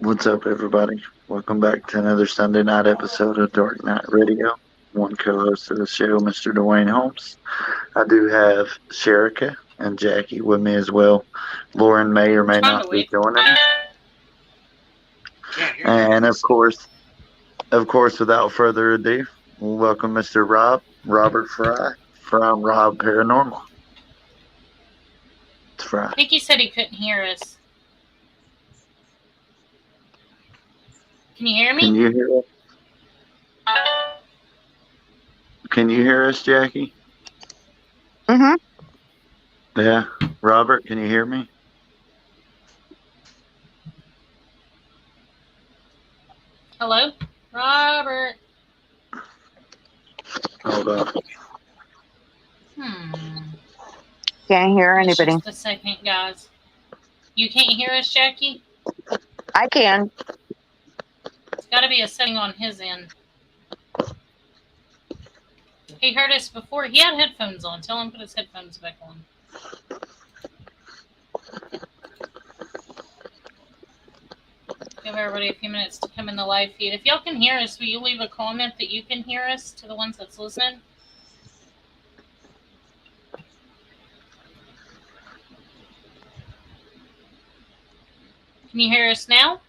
What's up, everybody? Welcome back to another Sunday night episode of Darknite Radio. One co-host of the show, Mr. Dwayne Holmes. I do have Sherika and Jackie with me as well. Lauren may or may not be joining us. And of course, without further ado, we'll welcome Mr. Robert Frey from Rob Paranormal. It's Frey. I think he said he couldn't hear us. Can you hear me? Can you hear us? Can you hear us, Jackie? Mm-hmm. Yeah. Robert, can you hear me? Hello? Robert. Hold on. Can't hear anybody. Just a second, guys. You can't hear us, Jackie? I can. It's got to be a setting on his end. He heard us before. He had headphones on. Tell him to put his headphones back on. Give everybody a few minutes to come in the live feed. If y'all can hear us, will you leave a comment that you can hear us to the ones that's listening? Can you hear us now?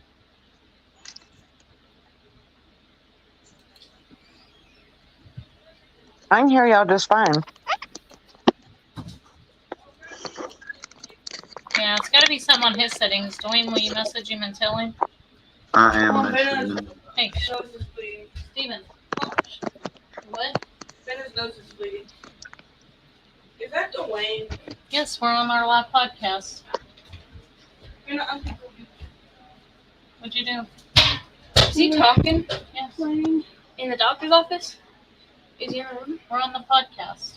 I can hear y'all just fine. Yeah, it's got to be something on his settings. Dwayne, will you message him and tell him? I am messaging. Hey, Nose is bleeding. Steven. What? Ben's nose is bleeding. Is that Dwayne? Yes, we're on our live podcast. You know, What'd you do? is he talking Yes, in the doctor's office? Is he in a room? we're on the podcast.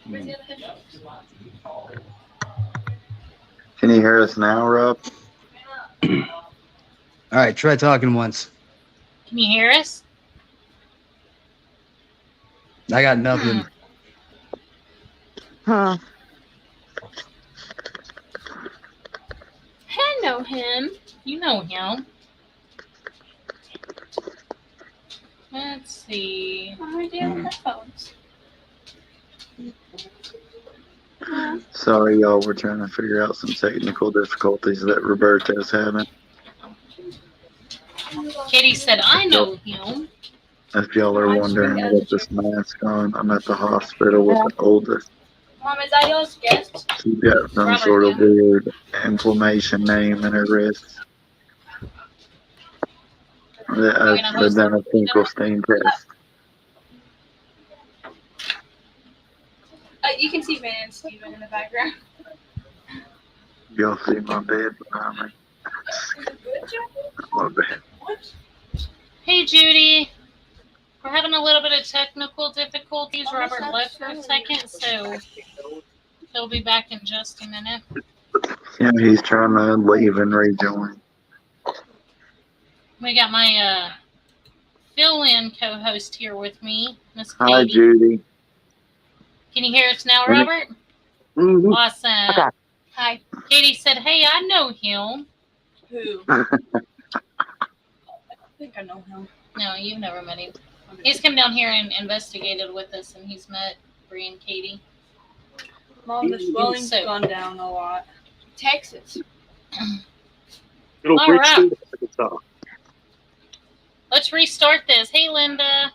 Where's the other head? Can you hear us now, Rob? All right, try talking once. Can you hear us? I got nothing. Hmm. I know him. You know him. Let's see. I do have headphones. Sorry, y'all. We're trying to figure out some technical difficulties that Roberto's having. Katie said, I know him. If y'all are wondering, I got this mask on. I'm at the hospital with the oldest. Mom, is that y'all's guest? She's got some Robert, sort of yeah. weird inflammation name in her wrist. They've done a Finkelstein test. You can see Van and Steven in the background. Y'all see my bed behind me? Is it good, Jackie? My bed. What? Hey, Judy. We're having a little bit of technical difficulties. Robert left for a second, so he'll be back in just a minute. Yeah, he's trying to leave and rejoin. We got my fill-in co-host here with me, Miss Katie. Hi, Judy. Can you hear us now, Robert? Mm-hmm. Awesome. Okay. Hi. Katie said, hey, I know him. Who? I think I know him. No, you've never met him. He's come down here and investigated with us, and he's met Bree and Katie. Mom, the swelling's So- gone down a lot. Texas. All right. Let's restart this. Hey, Linda.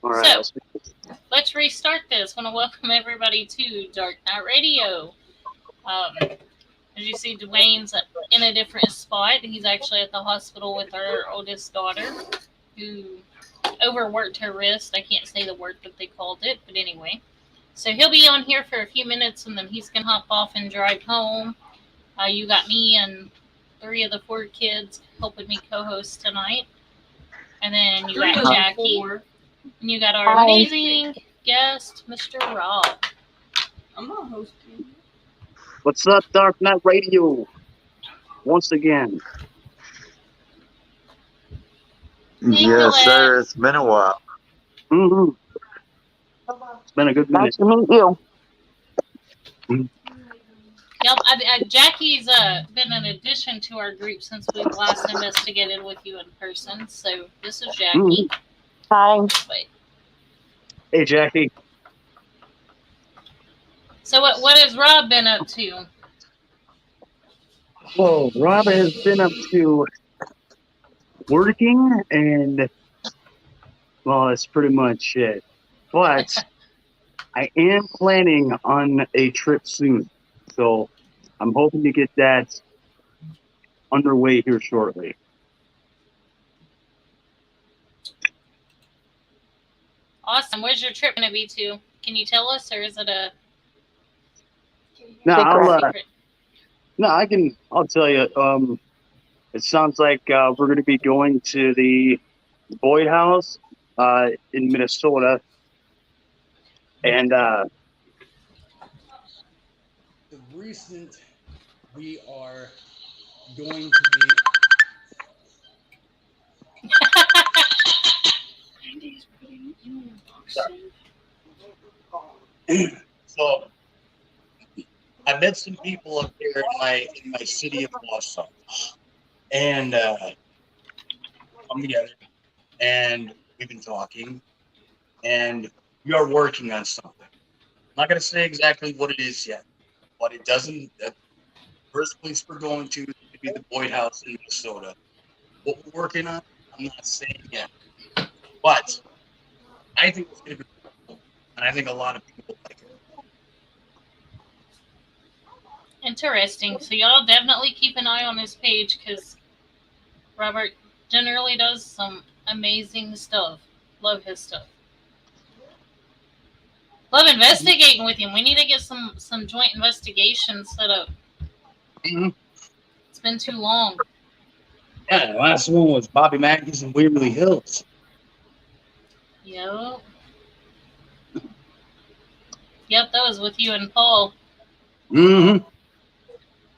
All right. So, let's restart this. I want to welcome everybody to Dark Night Radio. As you see, Dwayne's in a different spot. He's actually at the hospital with our oldest daughter, who overworked her wrist. I can't say the word that they called it, but anyway. So he'll be on here for a few minutes, and then he's going to hop off and drive home. You got me and 3 of the 4 kids helping me co-host tonight. And then you got Jackie. And you got our amazing guest, Mr. Rob. I'm not hosting. What's up, Dark Knight Radio? Once again. Yes, sir. It's been a while. Mm-hmm. It's been a good minute. Nice to meet you. Yep, Jackie's been an addition to our group since we've last investigated with you in person. So this is Jackie. Hi. Wait. Hey, Jackie. So what has Rob been up to? Well, Rob has been up to working, and well, that's pretty much it. But I am planning on a trip soon, so I'm hoping to get that underway here shortly. Awesome. Where's your trip going to be to? Can you tell us, or is it a Secret. No, I'll tell you. It sounds like we're going to be going to the Boyd House in Minnesota, and The recent we are going to be. So I met some people up there in my city of Los Angeles, and come together, and we've been talking, and we are working on something. I'm not going to say exactly what it is yet, but it doesn't. The first place we're going to is going to be the Boyd House in Minnesota. What we're working on, I'm not saying yet, but I think it's going to be cool, and I think a lot of people like it. interesting? So y'all definitely keep an eye on his page because Robert generally does some amazing stuff. Love his stuff. Love investigating with him. We need to get some joint investigations set up. Mm-hmm. It's been too long. Yeah, the last one was Bobby Mackey's in Waverly Hills. Yep. Yep, that was with you and Paul. Mm-hmm.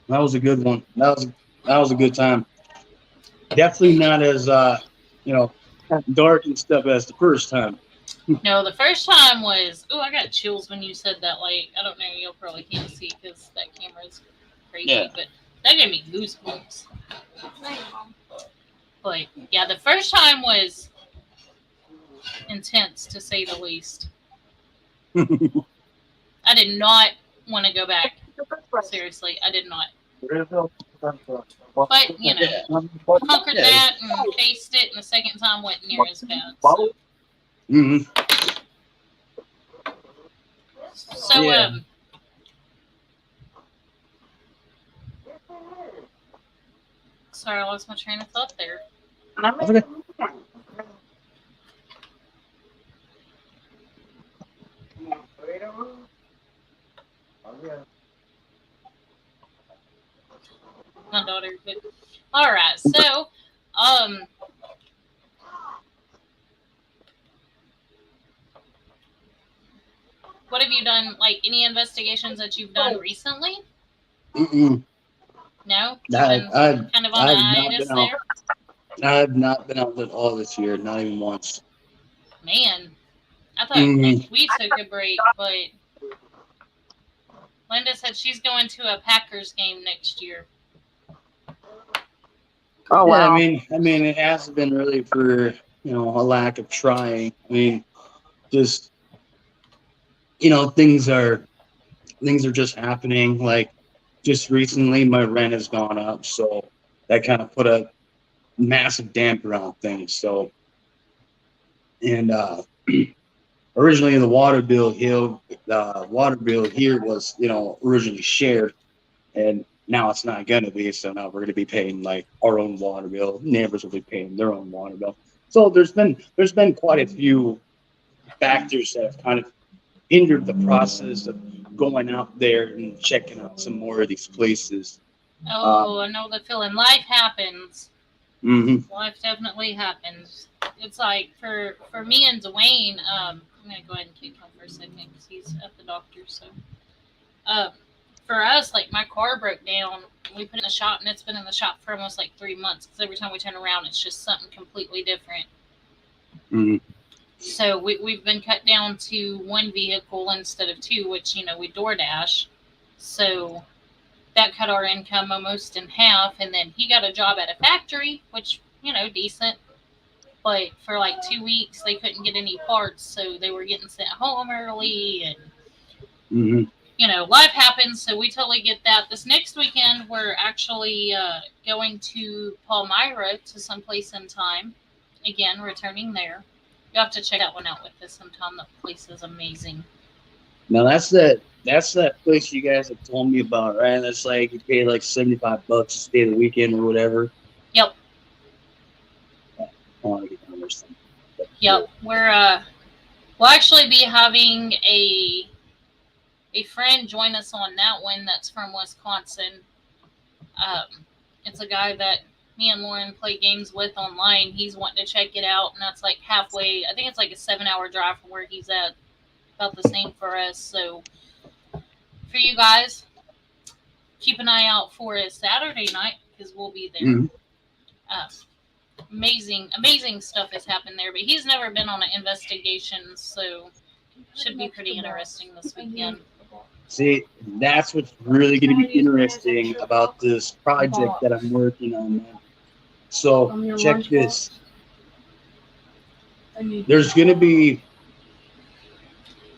That was a good one. That was a good time. Definitely not as dark and stuff as the first time. No, the first time was. Oh, I got chills when you said that. Like, I don't know, you'll probably can't see because that camera's crazy, Yeah. but that gave me goosebumps. But yeah, the first time was intense to say the least. I did not want to go back. Seriously, I did not. But you know, conquered that and faced it, and the second time wasn't near as bad. So, Mm-hmm. so sorry, I lost my train of thought there. That's okay. My daughter, but all right. So, what have you done? Like any investigations that you've done recently? Mm-mm. No, I've kind of on a hiatus there. I've not been out at all this year, not even once. Man, I thought we took a break, but Linda said she's going to a Packers game next year. Oh wow. Yeah, I mean, it hasn't been really for a lack of trying. I mean, just things are just happening. Like just recently, my rent has gone up, so that kind of put a massive damper on things. So, and originally the water bill here was originally shared, and now it's not going to be. So now we're going to be paying like our own water bill. Neighbors will be paying their own water bill. So there's been quite a few factors that have kind of hindered the process of going out there and checking out some more of these places. Oh, I know the feeling. Life happens. Mm-hmm. Life definitely happens. It's like for me and Dwayne. I'm gonna go ahead and kick him for a second because he's at the doctor. So, for us, like my car broke down. We put it in the shop, and it's been in the shop for almost like 3 months. Because every time we turn around, it's just something completely different. Mm-hmm. So we've been cut down to one vehicle instead of two, which we DoorDash. So that cut our income almost in half. And then he got a job at a factory, which, decent. But for like 2 weeks, they couldn't get any parts, so they were getting sent home early. And Mm-hmm. life happens, so we totally get that. This next weekend, we're actually going to Palmyra to someplace in time. Again, returning there. You have to check that one out with us sometime. That place is amazing. Now that's that place you guys have told me about, right? That's like you pay like $75 to stay the weekend or whatever. Yep, I want to get down there sometime. yep. We'll actually be having a friend join us on that one that's from Wisconsin. It's a guy that me and Lauren play games with online. He's wanting to check it out, and that's like halfway. I think it's like a 7-hour drive from where he's at. About the same for us. So for you guys, keep an eye out for a Saturday night because we'll be there. Mm-hmm. Amazing stuff has happened there, but he's never been on an investigation, so should be pretty interesting this weekend. See, that's what's really going to be interesting about this project that I'm working on, man. So check this. There's going to be.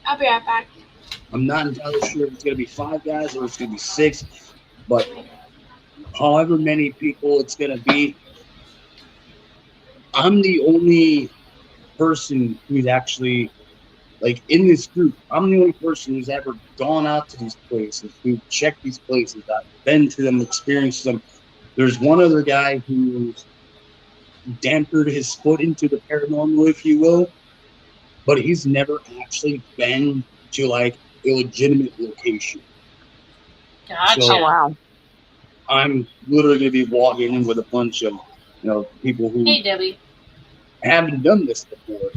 I'll be right back. I'm not entirely sure if it's going to be 5 guys or it's going to be 6, but however many people it's going to be, I'm the only person who's actually, like, in this group, I'm the only person who's ever gone out to these places, who checked these places. I've been to them, experienced them. There's one other guy who's dampered his foot into the paranormal, if you will, but he's never actually been to, like, a legitimate location. Gotcha. So, Oh wow. I'm literally going to be walking in with a bunch of, people who Hey, Debbie. haven't done this before.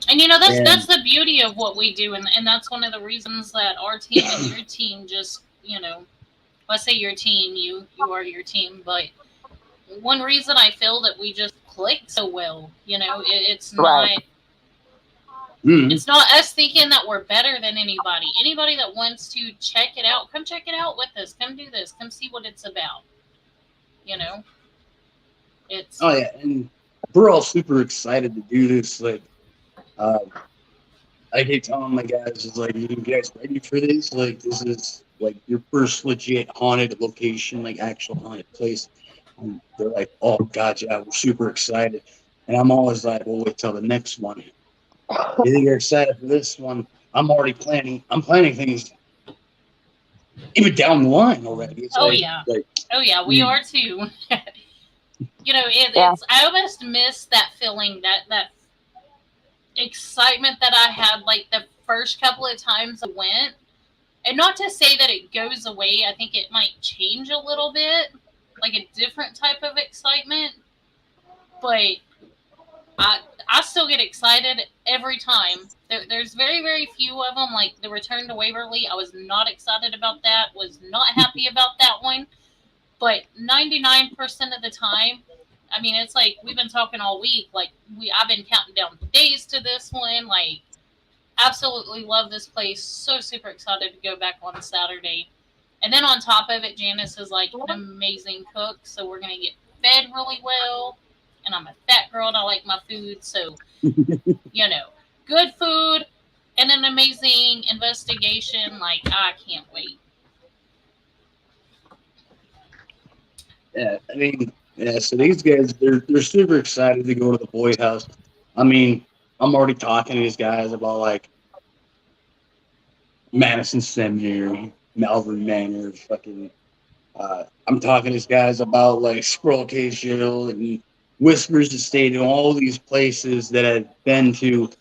And that's And- that's the beauty of what we do, and that's one of the reasons that our team and your team just, I say your team, you are your team, but one reason I feel that we just click so well, it's not. Right. Mhm. It's not us thinking that we're better than anybody. Anybody that wants to check it out, come check it out with us. Come do this. Come see what it's about. It's. Oh yeah, and we're all super excited to do this. Like, I keep telling my guys, it's like, you guys ready for this? Like, this is like your first legit haunted location, like actual haunted place. And they're like, oh god, yeah, we're super excited. And I'm always like, well, wait till the next one. You think you're excited for this one? I'm already planning. I'm planning things even down the line already. It's Yeah. Oh yeah, we are too. It's. I almost miss that feeling, that excitement that I had like the first couple of times I went. And not to say that it goes away. I think it might change a little bit, like a different type of excitement. But I still get excited every time. There's very, very few of them. Like the return to Waverly, I was not excited about that. Was not happy about that one. But 99% of the time, I mean, it's like we've been talking all week. Like I've been counting down the days to this one. Like, absolutely love this place. So super excited to go back on Saturday. And then on top of it, Janice is like an amazing cook, so we're gonna get fed really well. And I'm a fat girl and I like my food, so good food and an amazing investigation. Like, I can't wait. Yeah, I mean, yeah. So these guys, they're super excited to go to the Boy House. I mean, I'm already talking to these guys about like Madison Seminary, Malvern Manor, fucking. I'm talking to these guys about like Squirrel Case Hill and Whispers Estate and all these places that I've been to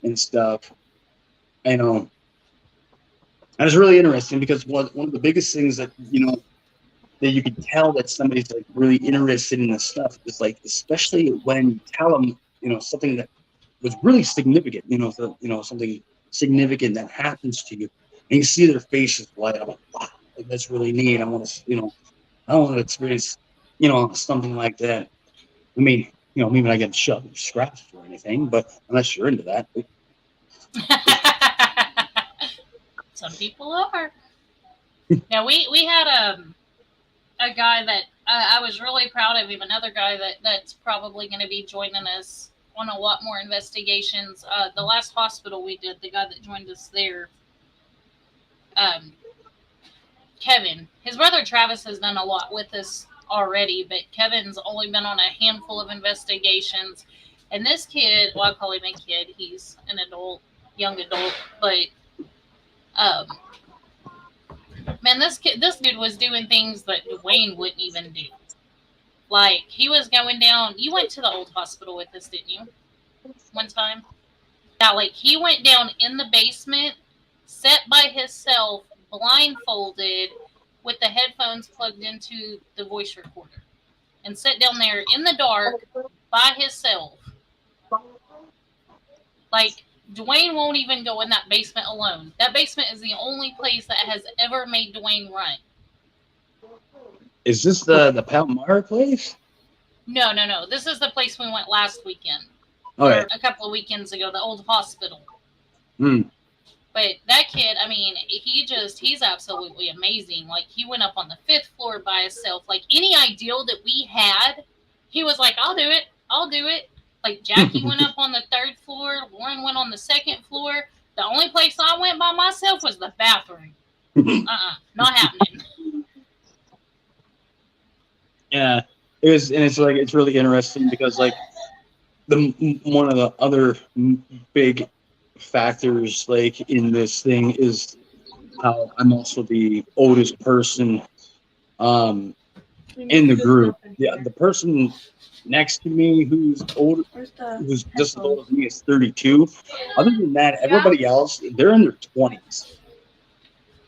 and stuff. And it's really interesting because one of the biggest things that that you can tell that somebody's like really interested in this stuff is like, especially when you tell them something that was really significant, something significant that happens to you, and you see their faces light up. Wow, like, that's really neat. I want to experience something like that. I mean, maybe I get shoved or scratched or anything, but unless you're into that. Some people are. Now we had a guy that I was really proud of him. Another guy that's probably going to be joining us on a lot more investigations. The last hospital we did, the guy that joined us there, um, Kevin. His brother Travis has done a lot with us already, but Kevin's only been on a handful of investigations. And this kid, well, I call him a kid. He's an adult, young adult, but um, man, this dude was doing things that Dwayne wouldn't even do. Like, he was going down. You went to the old hospital with us, didn't you? One time? Yeah, like, he went down in the basement, sat by himself, blindfolded, with the headphones plugged into the voice recorder, and sat down there in the dark by himself. Like, Dwayne won't even go in that basement alone. That basement is the only place that has ever made Dwayne run. Is this the Palmyra place? No. This is the place we went last weekend. Okay. Or a couple of weekends ago, the old hospital. Hmm. But that kid, I mean, he's absolutely amazing. Like, he went up on the 5th floor by himself. Like, any ideal that we had, he was like, I'll do it. Like, Jackie went up on the 3rd floor. Lauren went on the 2nd floor. The only place I went by myself was the bathroom. Not happening. Yeah, it's like, it's really interesting because, like, one of the other big factors, like, in this thing is how I'm also the oldest person in the group. Yeah, the person next to me who's older, who's just as old as me, is 32. Other than that, everybody else, they're in their 20s.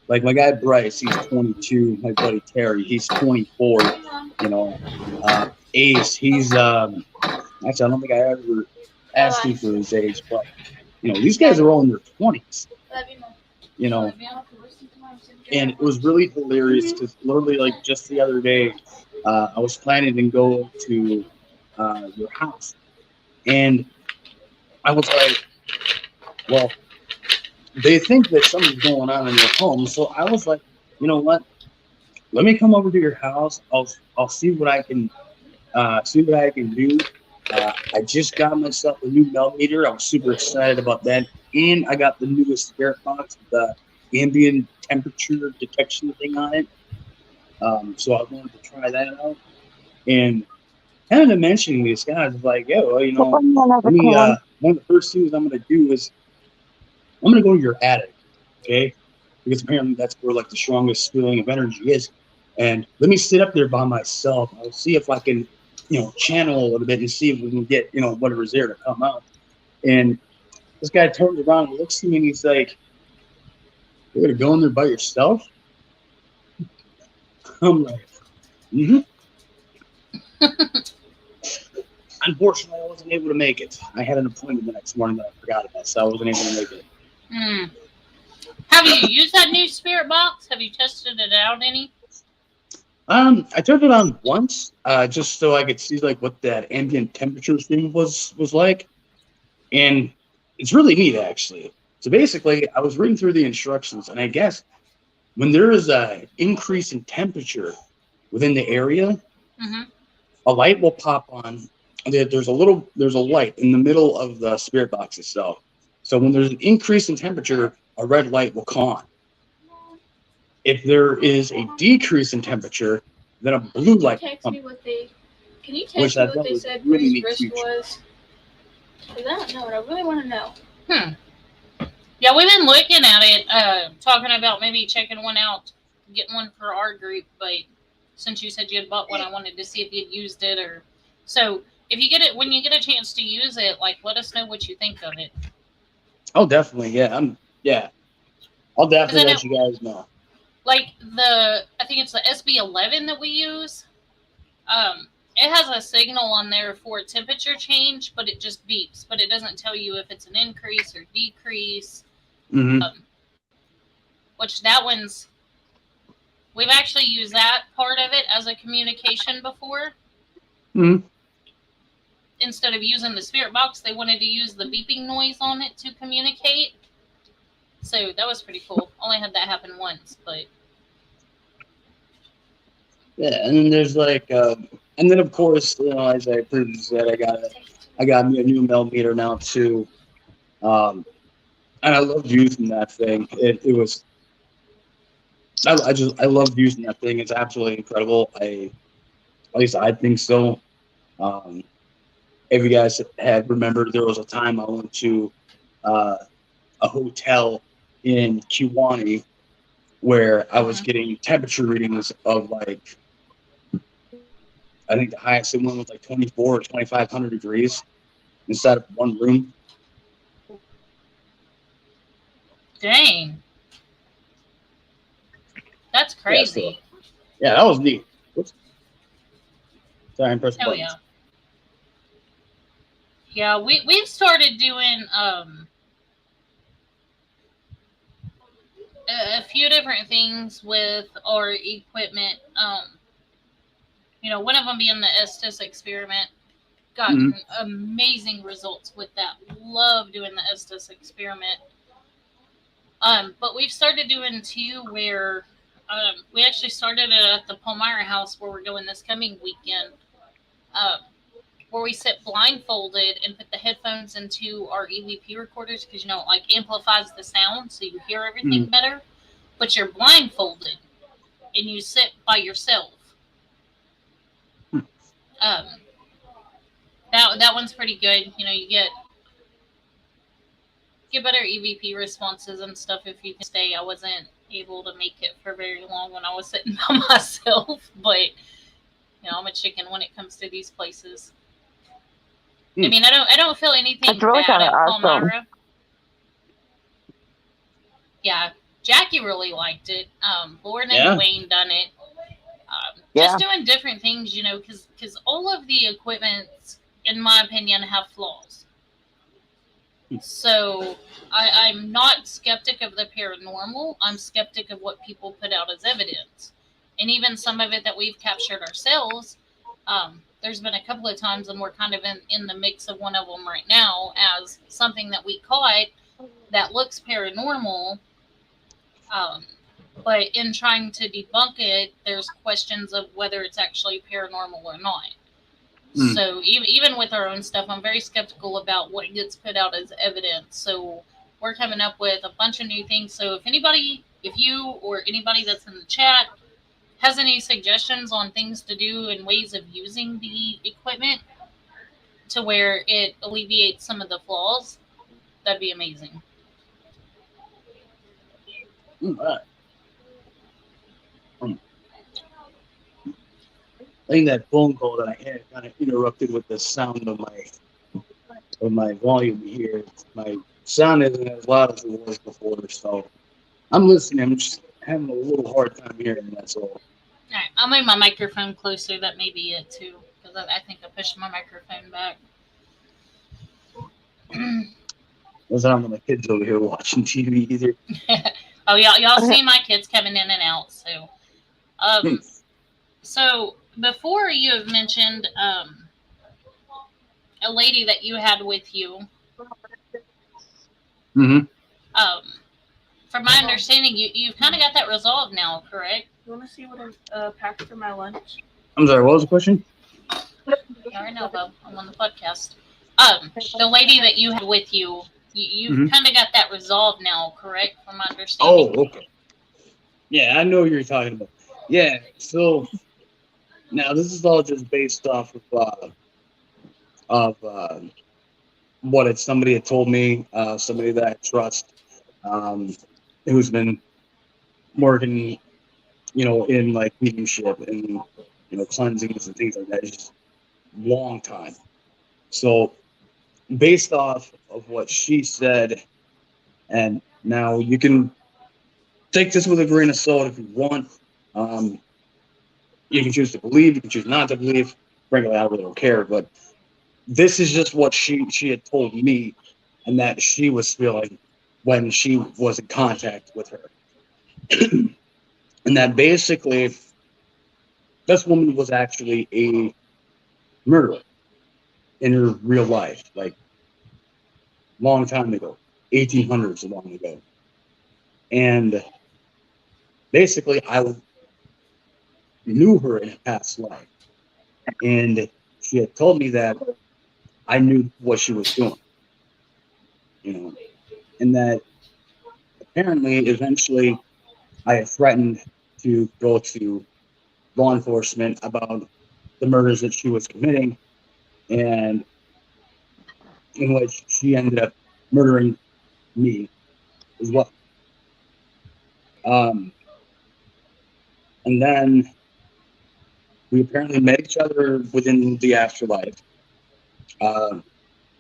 Like, my guy Bryce, he's 22. My buddy Terry, he's 24. You know, Ace, he's actually, I don't think I ever asked him for his age, but you know, these guys are all in their 20s. You know, and it was really hilarious because literally, like, just the other day, I was planning to go to your house, and I was like, well, they think that something's going on in your home, so I was like, you know what? Let me come over to your house. I'll see what I can do. I just got myself a new millimeter. I was super excited about that, and I got the newest spirit box with the ambient temperature detection thing on it. So I wanted to try that out, and kind of mentioning these guys, like, yo, you know, let me. One of the first things I'm going to do is I'm going to go to your attic, okay? Because apparently that's where, like, the strongest feeling of energy is. And let me sit up there by myself. I'll see if I can, you know, channel a little bit and see if we can get, you know, whatever's there to come out. And this guy turns around and looks at me and he's like, "You're going to go in there by yourself?" I'm like, mm-hmm. Unfortunately, I wasn't able to make it. I had an appointment the next morning that I forgot about, so I wasn't able to make it. Have you used that new spirit box? Have you tested it out any? I turned it on once, just so I could see, like, what that ambient temperature thing was like, and it's really neat, actually. So basically, I was reading through the instructions, and I guess when there is a increase in temperature within the area, a light will pop on. There's a light in the middle of the spirit box itself. So when there's an increase in temperature, a red light will come on. If there is a decrease in temperature, then a blue light will come on. Can you text me what they said Bree's risk was? Because I don't know, and I really want to know. Yeah, we've been looking at it, talking about maybe checking one out, getting one for our group, but since you said you had bought one, I wanted to see if you'd used it, or so if you get it, when you get a chance to use it, like, let us know what you think of it. Oh, definitely, yeah. I'll definitely let you guys know. Like, I think it's the SB11 that we use. It has a signal on there for temperature change, but it just beeps, but it doesn't tell you if it's an increase or decrease. Which that one's, we've actually used that part of it as a communication before. Instead of using the spirit box, they wanted to use the beeping noise on it to communicate. So that was pretty cool. Only had that happen once, but Yeah, and then there's like, and then of course, as I previously said, I got me a new millimeter now too, and I loved using that thing. It was, I loved using that thing. It's absolutely incredible. At least I think so. Um, if you guys have remembered, there was a time I went to uh, a hotel in Kiwani where I was getting temperature readings of like, I think the highest it went was like 24 or 2,500 degrees inside of one room. Dang. That's Yeah, so crazy. yeah, that was neat. Oops. Sorry, I'm pressing Hell buttons. yeah. Yeah, we've started doing a few different things with our equipment. One of them being the Estes experiment. Gotten amazing results with that. Love doing the Estes experiment. But we've started doing two where we actually started it at the Palmyra house where we're going this coming weekend. Where we sit blindfolded and put the headphones into our EVP recorders because it like amplifies the sound so you hear everything better. But you're blindfolded and you sit by yourself. That one's pretty good. You get better EVP responses and stuff if you can stay. I wasn't able to make it for very long when I was sitting by myself, but I'm a chicken when it comes to these places. I mean, I don't feel anything That's really bad kind of at awesome. Palmyra. Yeah, Jackie really liked it. Lauren and Dwayne done it. Just doing different things, because all of the equipment, in my opinion, have flaws. So I'm not skeptic of the paranormal. I'm skeptic of what people put out as evidence. And even some of it that we've captured ourselves, there's been a couple of times, and we're kind of in the mix of one of them right now, as something that we caught that looks paranormal. But in trying to debunk it, there's questions of whether it's actually paranormal or not. So even with our own stuff, I'm very skeptical about what gets put out as evidence. So we're coming up with a bunch of new things. So if you or anybody that's in the chat has any suggestions on things to do and ways of using the equipment to where it alleviates some of the flaws, that'd be amazing. I think that phone call that I had kind of interrupted with the sound of my volume here. My sound isn't as loud as it was before, so I'm listening. I'm just having a little hard time hearing. That's all. All right, I'll move my microphone closer. That may be it too, because I think I pushed my microphone back. There's not my kids over here watching TV either. Oh, y'all see my kids coming in and out. So, so before you have mentioned a lady that you had with you. Mm-hmm. From my understanding, you've kind of got that resolved now, correct? You want to see what I packed for my lunch? I'm sorry, what was the question? Yeah, I know, Bob. I'm on the podcast. The lady that you had with you, you've kind of got that resolved now, correct? From my understanding. Oh, okay. Yeah, I know what you're talking about. Yeah, so now this is all just based off of what it's somebody had told me, somebody that I trust, who's been working, in like mediumship and cleansings and things like that. It's just long time. So based off of what she said, and now you can take this with a grain of salt if you want. You can choose to believe, you can choose not to believe. Frankly, I really don't care, but this is just what she had told me, and that she was feeling when she was in contact with her. And that basically this woman was actually a murderer in her real life, like long time ago, 1800s long ago. And basically knew her in a past life, and she had told me that I knew what she was doing, and that apparently, eventually, I had threatened to go to law enforcement about the murders that she was committing, and in which she ended up murdering me as well. Um, and then we apparently met each other within the afterlife. Uh,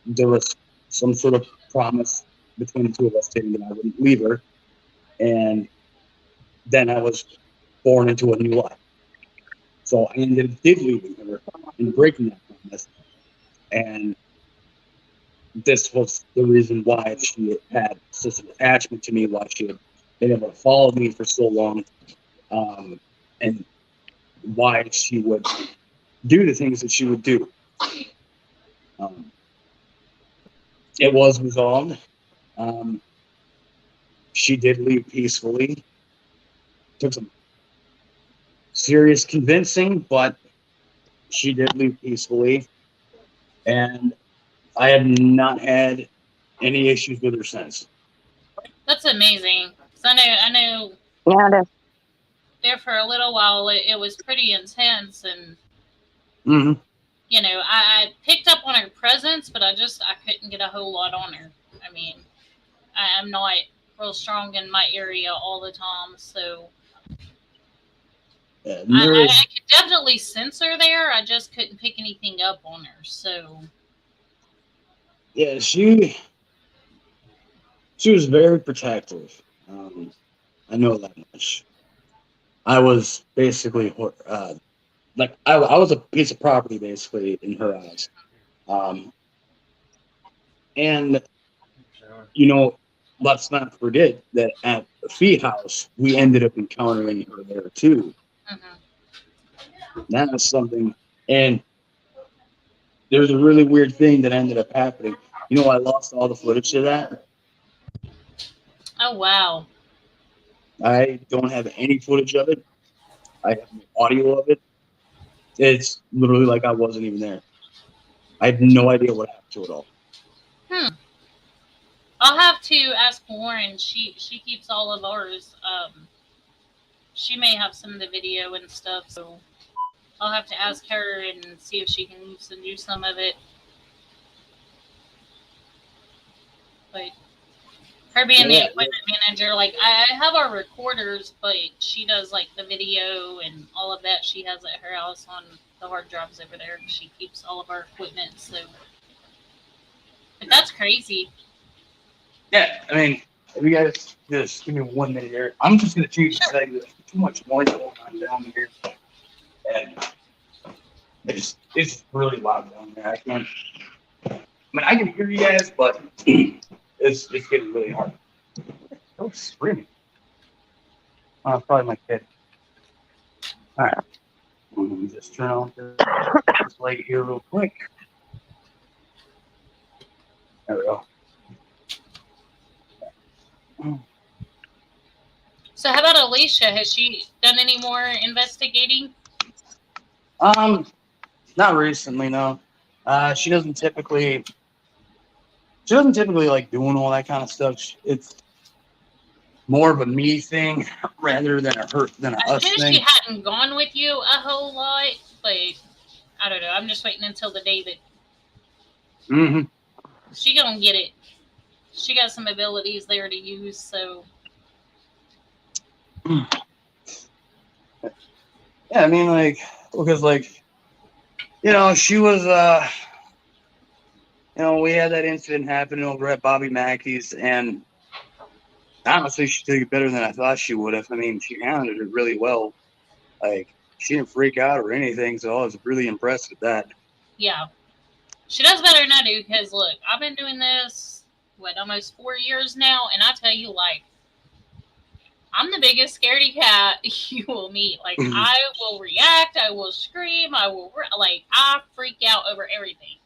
there was some sort of promise between the two of us stating that I wouldn't leave her, and then I was born into a new life. So I did leaving her and breaking that promise, and this was the reason why she had such an attachment to me, why she had been able to follow me for so long, and why she would do the things that she would do. It was resolved. Um, she did leave peacefully. Took some serious convincing, but she did leave peacefully, and I have not had any issues with her since. That's amazing. 'Cause I know Yeah, it is. there for a little while it was pretty intense, and Mm-hmm. I picked up on her presence, but I couldn't get a whole lot on her. I mean, I'm not real strong in my area all the time, so I could definitely sense her there. I just couldn't pick anything up on her. So yeah, she was very protective. I know that much. I was basically like I was a piece of property basically in her eyes. And let's not forget that at the Fee House we ended up encountering her there too. That was something, and there's a really weird thing that ended up happening. I lost all the footage of that. oh wow, I don't have any footage of it. I have no audio of it. It's literally like I wasn't even there. I have no idea what happened to it all. I'll have to ask Lauren. She keeps all of ours. She may have some of the video and stuff, so I'll have to ask her and see if she can send you some of it. But her being the equipment manager, like I have our recorders, but she does like the video and all of that. She has at her house on the hard drives over there. She keeps all of our equipment, so. But that's crazy. Yeah, I mean, if you guys just give me 1 minute here, I'm just gonna change the setting. There's too much noise going on down here, and it's really loud down there. I can hear you guys, but it's getting really hard. Don't screaming. Oh, probably my kid. All right, let me just turn on this light here real quick. There we go. So how about Alicia? Has she done any more investigating? Not recently, no. She doesn't typically like doing all that kind of stuff. It's more of a me thing rather than a us thing. She hadn't gone with you a whole lot, but I don't know. I'm just waiting until the day that she gonna get it. She got some abilities there to use, so. Yeah, I mean, like, because, like, she was, we had that incident happening over at Bobby Mackey's, and honestly, she took it better than I thought she would have. I mean, she handled it really well. Like, she didn't freak out or anything, so I was really impressed with that. Yeah. She does better than I do, because, look, I've been doing this, almost 4 years now, and I tell you, like, I'm the biggest scaredy cat you will meet. Like, I will react, I will scream, I freak out over everything.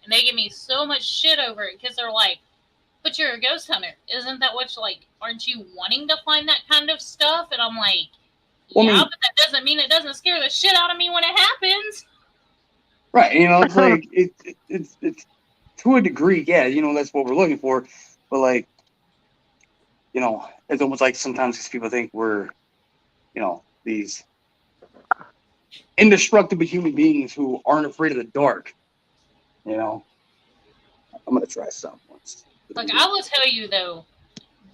And they give me so much shit over it, because they're like, but you're a ghost hunter. Isn't that what aren't you wanting to find that kind of stuff? And I'm like, Well, yeah, I mean, but that doesn't mean it doesn't scare the shit out of me when it happens. right? It's like it's to a degree, yeah. That's what we're looking for, but like, it's almost like sometimes these people think we're, these indestructible human beings who aren't afraid of the dark. I'm gonna try something once. Like, I will tell you though,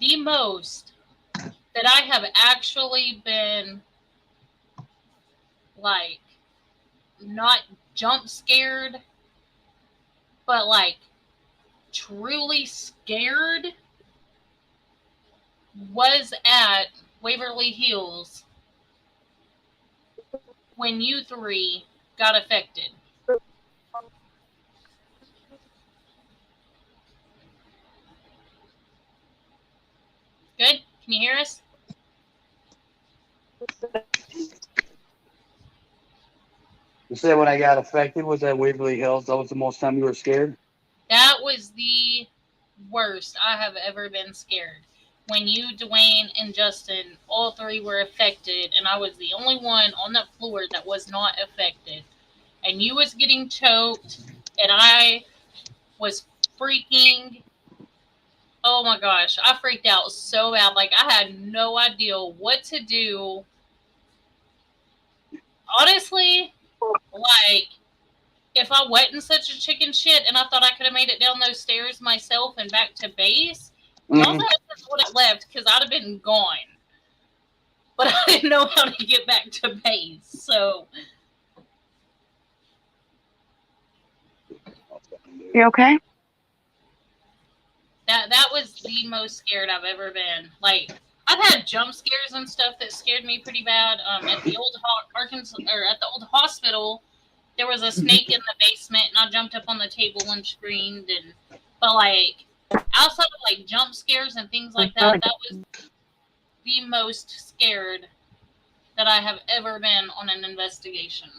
the most that I have actually been like not jump scared, but like truly scared was at Waverly Hills when you three got affected. Good? Can you hear us? You said when I got affected was at Waverly Hills. That was the most time you were scared? That was the worst I have ever been scared. When you, Dwayne, and Justin, all three were affected, and I was the only one on that floor that was not affected. And you was getting choked, and I was freaking. Oh my gosh, I freaked out so bad. Like, I had no idea what to do. Honestly, like, if I wasn't such a chicken shit and I thought I could have made it down those stairs myself and back to base, y'all's asses would have left because I'd have been gone. But I didn't know how to get back to base, so. You okay? That was the most scared I've ever been. Like, I've had jump scares and stuff that scared me pretty bad. At the old at the old hospital, there was a snake in the basement, and I jumped up on the table and screamed. But like, outside of like jump scares and things like that, that was the most scared that I have ever been on an investigation.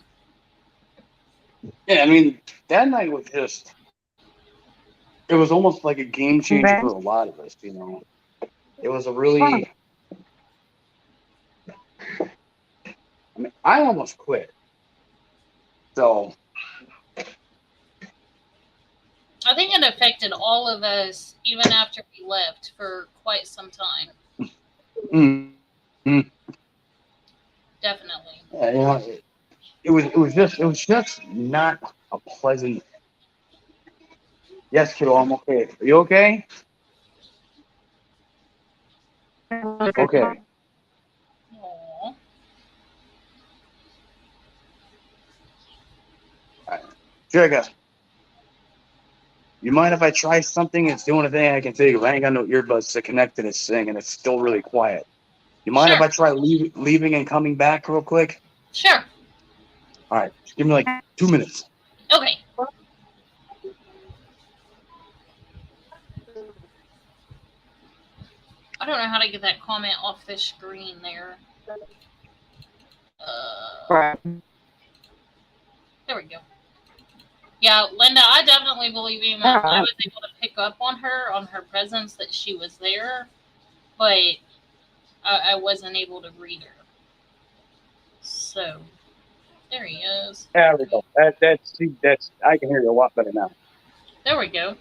Yeah, I mean, that night was just. It was almost like a game changer for a lot of us, It was a really. I mean, I almost quit. So. I think it affected all of us even after we left for quite some time. Mm-hmm. Definitely. Yeah, it was just not a pleasant. Yes, kiddo, I'm okay. Are you okay? Okay. Aww. Jerica, you mind if I try something? It's the only thing I can think of. I ain't got no earbuds to connect to this thing, and it's still really quiet. You mind if I try leaving and coming back real quick? Sure. All right. Just give me like 2 minutes. Okay. I don't know how to get that comment off the screen there. There we go. Yeah, Linda, I definitely believe you. I was able to pick up on her presence, that she was there, but I wasn't able to read her. So, there he is. There we go. That's I can hear you a lot better now. There we go.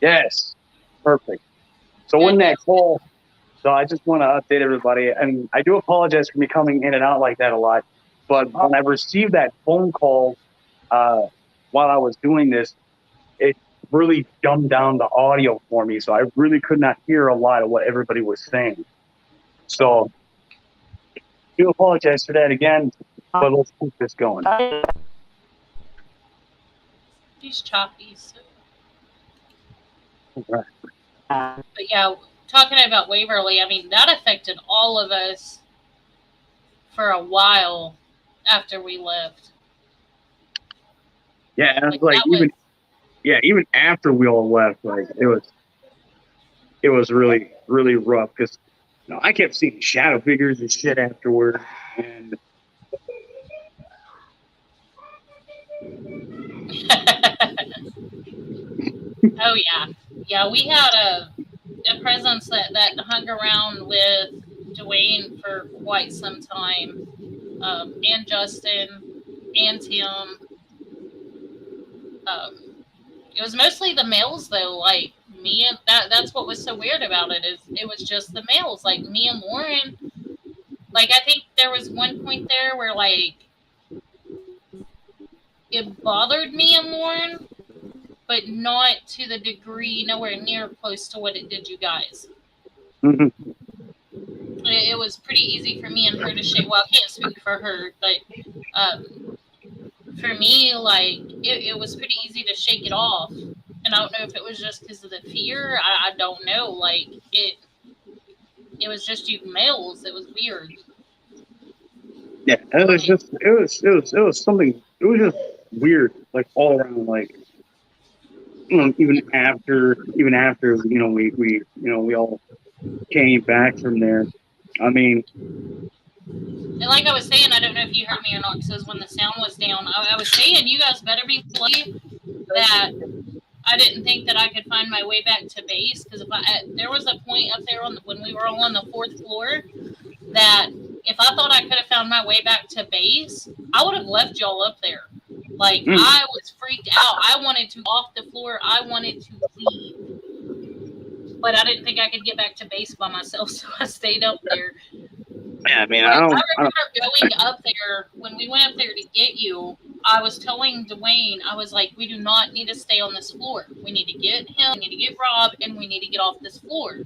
Yes, perfect. So when that call, so I just want to update everybody, and I do apologize for me coming in and out like that a lot, but when I received that phone call while I was doing this, it really dumbed down the audio for me, so I really could not hear a lot of what everybody was saying. So I do apologize for that again, but let's keep this going. He's choppy, so. Right. But yeah, talking about Waverly, I mean, that affected all of us for a while after we left. Yeah, like even after we all left, like it was really, really rough because I kept seeing shadow figures and shit afterward, and Oh yeah, we had a presence that hung around with Dwayne for quite some time. and Justin and Tim. It was mostly the males though, like me and that's what was so weird about it is it was just the males, like me and Lauren. Like I think there was one point there where like it bothered me and Lauren, but not to the degree, nowhere near close to what it did you guys. Mhm. It was pretty easy for me and her to shake. Well, I can't speak for her, but for me, like it was pretty easy to shake it off. And I don't know if it was just because of the fear. I don't know. Like it was just you males. It was weird. Yeah, it was just it was something. It was just weird, like all around. Like even after we all came back from there. I mean, And like I was saying, I don't know if you heard me or not, because when the sound was down, I was saying you guys better be lucky that I didn't think that I could find my way back to base, because there was a point up there when we were on the 4th floor that if I thought I could have found my way back to base, I would have left y'all up there. Like I was freaked out. I wanted to off the floor. I wanted to leave, but I didn't think I could get back to base by myself, so I stayed up there. yeah, I mean, I remember going up there when we went up there to get you. I was telling Dwayne, I was like, we do not need to stay on this floor. We need to get him, we need to get Rob, and we need to get off this floor.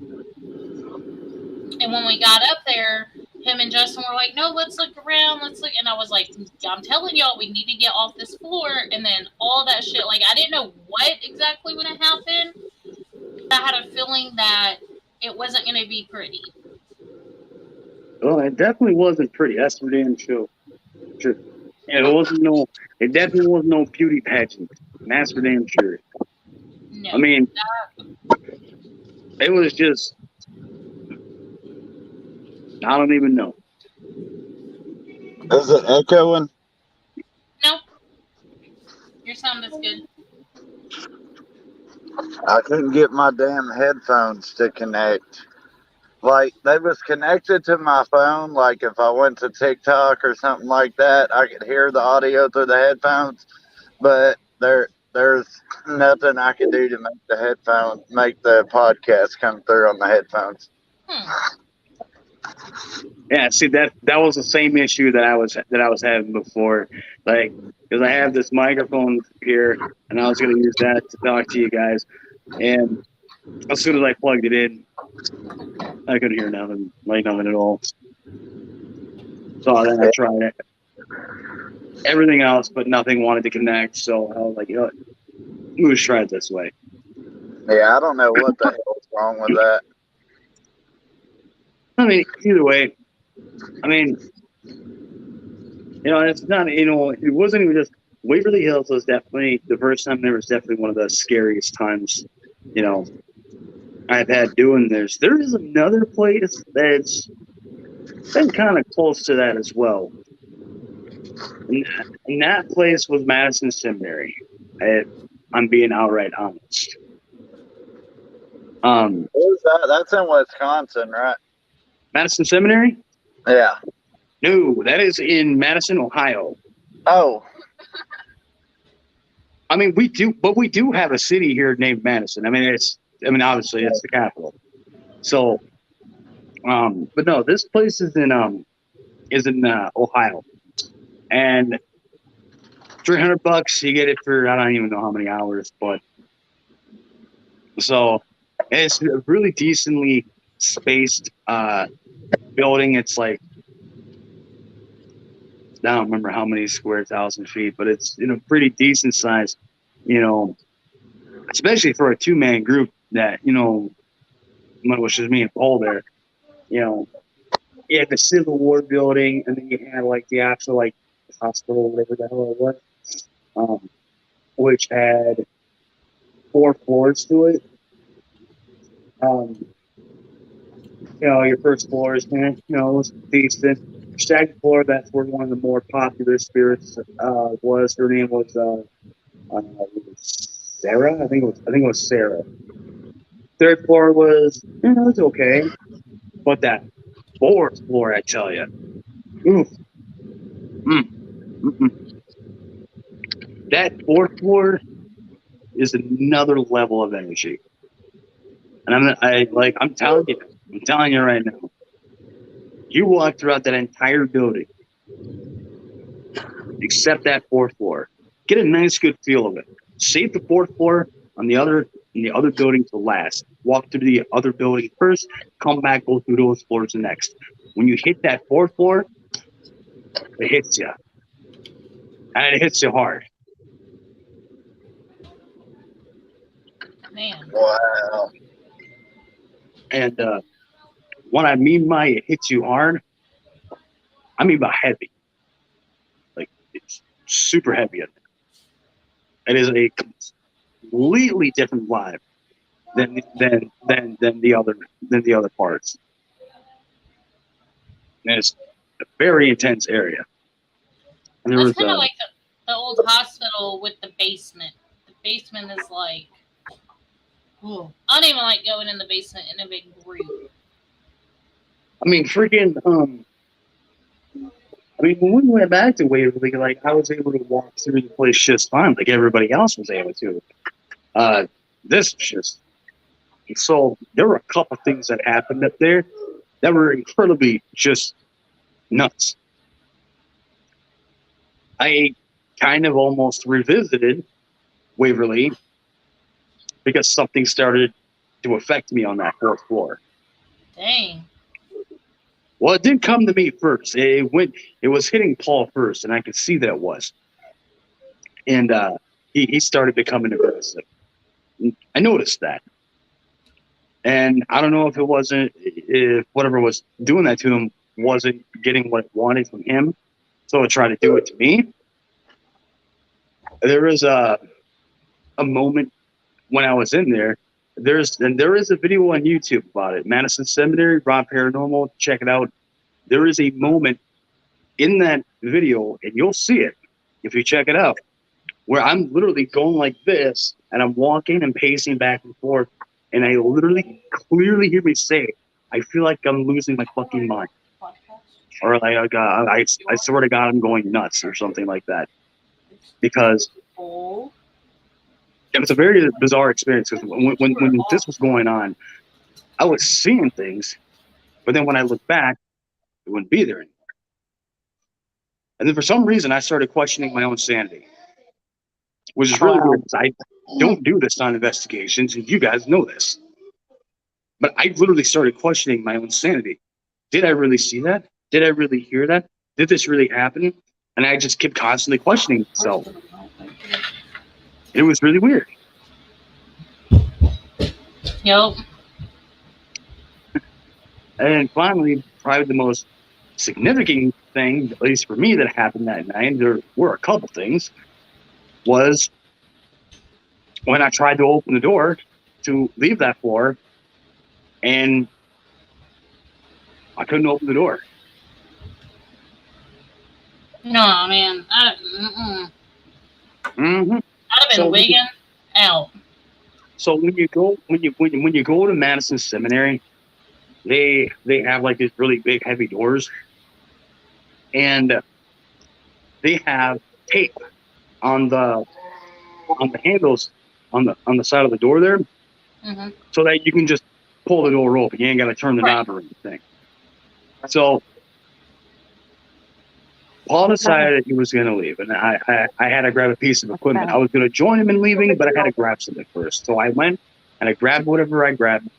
And when we got up there, him and Justin were like, no, let's look around, let's look. And I was like, I'm telling y'all, we need to get off this floor. And then all that shit, like, I didn't know what exactly was going to happen. I had a feeling that it wasn't going to be pretty. Well, it definitely wasn't pretty. That's for damn sure. It definitely wasn't no beauty pageant. That's for damn sure. No. I mean, it was just, I don't even know. Is it echoing? No. Your sound is good. I couldn't get my damn headphones to connect. Like, they was connected to my phone. Like, if I went to TikTok or something like that, I could hear the audio through the headphones. But there's nothing I could do to make the podcast come through on the headphones. Yeah, see that was the same issue that I was having before. Like, because I have this microphone here, and I was going to use that to talk to you guys, and as soon as I plugged it in, I couldn't hear nothing, like nothing at all. So then I tried it. Everything else, but nothing wanted to connect. So I was like, you know what? We'll just try it this way. Yeah, I don't know what the hell is wrong with that. I mean, either way, I mean, it's not, it wasn't even just Waverly Hills was definitely the first time there was definitely one of the scariest times, I've had doing this. There is another place that's been kind of close to that as well. And that place was Madison Seminary. I'm being outright honest. Where's that? That's in Wisconsin, right? Madison Seminary? Yeah. No, that is in Madison, Ohio. Oh. I mean, we do have a city here named Madison. I mean, obviously it's the capital. So, but no, this place is in Ohio, and $300 you get it for I don't even know how many hours, but so it's a really decently spaced building. It's like I don't remember how many square thousand feet, but it's pretty decent size, especially for a 2-man group that, which is me and Paul there, you had the Civil War building, and then you had like the actual like hospital, whatever the hell it was, which had 4 floors to it. Your first floor is, was decent. Second floor, that's where one of the more popular spirits was. Her name was Sarah. I think it was Sarah. Third floor was, it was okay, but that 4th floor, I tell you, oof, That fourth floor is another level of energy. And I'm telling you right now, you walk throughout that entire building, except that fourth floor. Get a nice, good feel of it. Save the fourth floor in the other building to last. Walk through the other building first, come back, go through those floors next. When you hit that fourth floor, it hits you. And it hits you hard. Man. Wow. And what I mean by it hits you hard, I mean by heavy. Like, it's super heavy in there. It is a completely different vibe than the other parts. And it's a very intense area. And That's kind of like the old hospital with the basement. The basement is like, ooh, I don't even like going in the basement in a big group. I mean, freaking, when we went back to Waverly, like, I was able to walk through the place just fine, like everybody else was able to. This was just, so there were a couple things that happened up there that were incredibly just nuts. I kind of almost revisited Waverly because something started to affect me on that fourth floor. Dang. Well, it didn't come to me first. It was hitting Paul first, and I could see that it was. And he started becoming aggressive. I noticed that. And I don't know if whatever was doing that to him wasn't getting what it wanted from him, so it tried to do it to me. There was a moment when I was in there. There is a video on YouTube about it. Madison Seminary, Rob Paranormal, check it out. There is a moment in that video, and you'll see it if you check it out, where I'm literally going like this, and I'm walking and pacing back and forth, and I literally clearly hear me say, I feel like I'm losing my fucking mind. Or like, I swear to God, I'm going nuts or something like that. Because it was a very bizarre experience. Because when this was going on, I was seeing things, but then when I look back, it wouldn't be there anymore. And then for some reason, I started questioning my own sanity, which is really weird because I don't do this on investigations, and you guys know this. But I literally started questioning my own sanity. Did I really see that? Did I really hear that? Did this really happen? And I just kept constantly questioning myself. It was really weird. Yep. And finally, probably the most significant thing, at least for me, that happened that night, there were a couple things, was when I tried to open the door to leave that floor, and I couldn't open the door. No, man. I'd have been wigging out. So when you go to Madison Seminary, they have like these really big heavy doors, and they have tape on the handles on the side of the door there, so that you can just pull the door open. You ain't got to turn the knob or anything. So Paul decided that he was going to leave, and I had to grab a piece of equipment. I was going to join him in leaving, but I had to grab something first. So I went and I grabbed whatever I grabbed,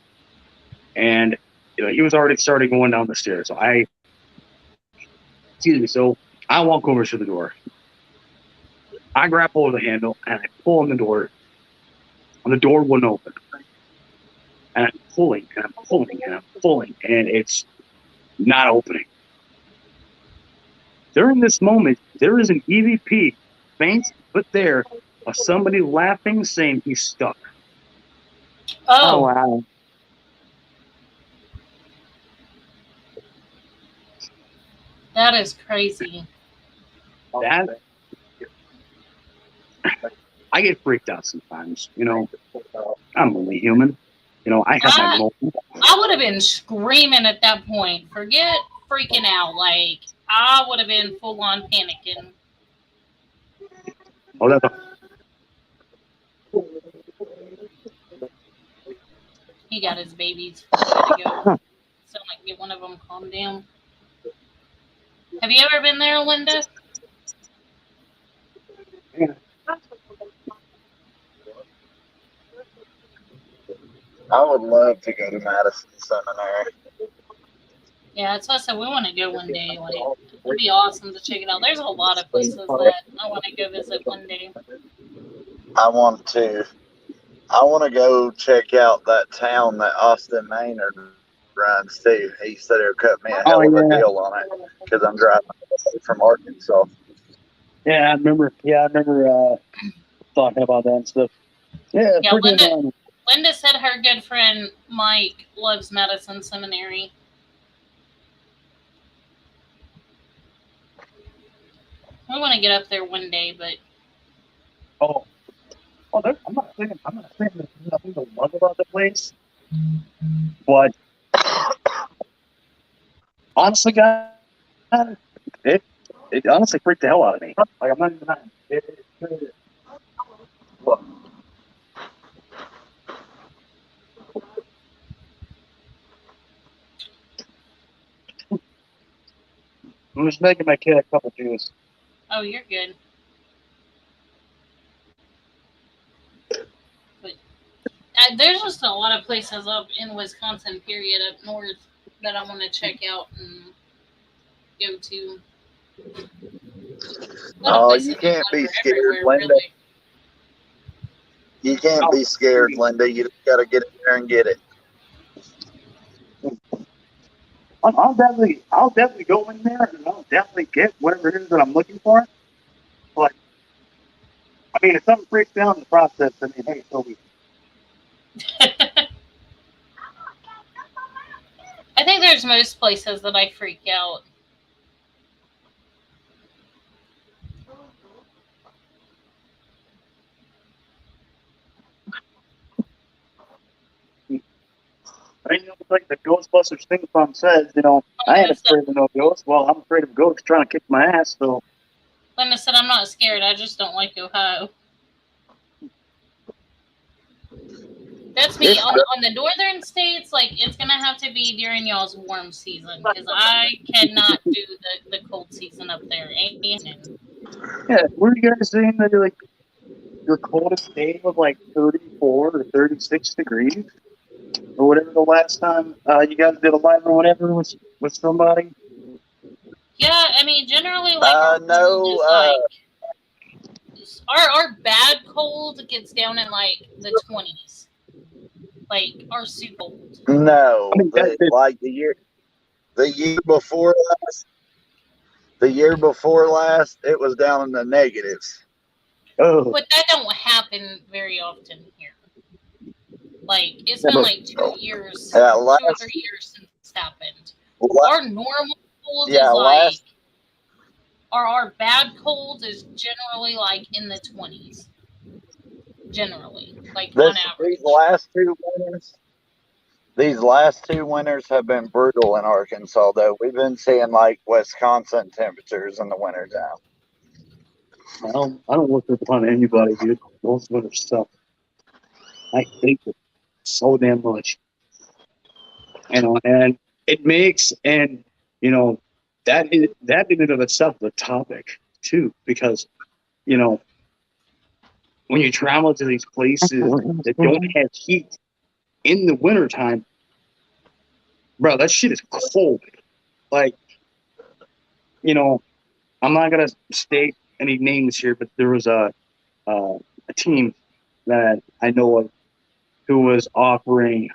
and he was already starting going down the stairs. So so I walk over to the door. I grab hold of the handle and I pull on the door, and the door wouldn't open. And I'm pulling and I'm pulling and I'm pulling, and it's not opening. During this moment, there is an EVP, faint but there, of somebody laughing, saying he's stuck. Oh, wow. That is crazy. I get freaked out sometimes, I'm only human. I have my moments. I would have been screaming at that point. Forget freaking out. Like, I would have been full on panicking. Oh, that's He got his babies ready to go. So I might get one of them calmed down. Have you ever been there, Linda? I would love to go to Madison Seminary. Yeah, that's why I said we want to go one day. Like, it'd be awesome to check it out. There's a lot of places that I want to go visit one day. I want to go check out that town that Austin Maynard runs too. He said he'll cut me a hell of a deal on it because I'm driving from Arkansas. Yeah, I remember talking about that and stuff. Yeah, Linda said her good friend Mike loves Madison Seminary. We want to get up there one day, but I'm not saying there's nothing to love about the place, but honestly, God, it honestly freaked the hell out of me. Like, I'm not even lying. I'm just making my kid a cup of juice. Oh, you're good. But there's just a lot of places up in Wisconsin, period, up north that I want to check out and go to. Oh, you can't be scared, Linda. Really. You can't be scared, Linda. You just got to get in there and get it. I'll definitely go in there and I'll definitely get whatever it is that I'm looking for. But I mean, if something breaks down in the process, I mean, hey, so be. I think there's most places that I freak out. I know, like the Ghostbusters thing from says, I ain't afraid of no ghosts. Well, I'm afraid of ghosts trying to kick my ass, so. Linda said, I'm not scared, I just don't like Ohio. That's me. On the northern states, like, it's going to have to be during y'all's warm season, because I cannot do the cold season up there. Yeah, were you guys saying that your coldest day was like 34 or 36 degrees? Or whatever the last time you guys did a live or whatever with somebody? Yeah, I mean, generally, like, our bad cold gets down in, like, the 20s. Like, our super cold. No, like the year before last, it was down in the negatives. Oh. But that don't happen very often here. Like, it's been like 2 years, 2 or 3 years since it's happened. Our normal cold is like, our bad cold is generally like in the 20s. Generally, like on average. These last two winters have been brutal in Arkansas, though. We've been seeing like Wisconsin temperatures in the wintertime. I don't look upon anybody, dude. Those winter stuff. I hate it so damn much. And it makes, and that in and of itself is a topic too, because when you travel to these places that don't have heat in the wintertime, bro, that shit is cold. Like, I'm not gonna state any names here, but there was a team that I know of who was offering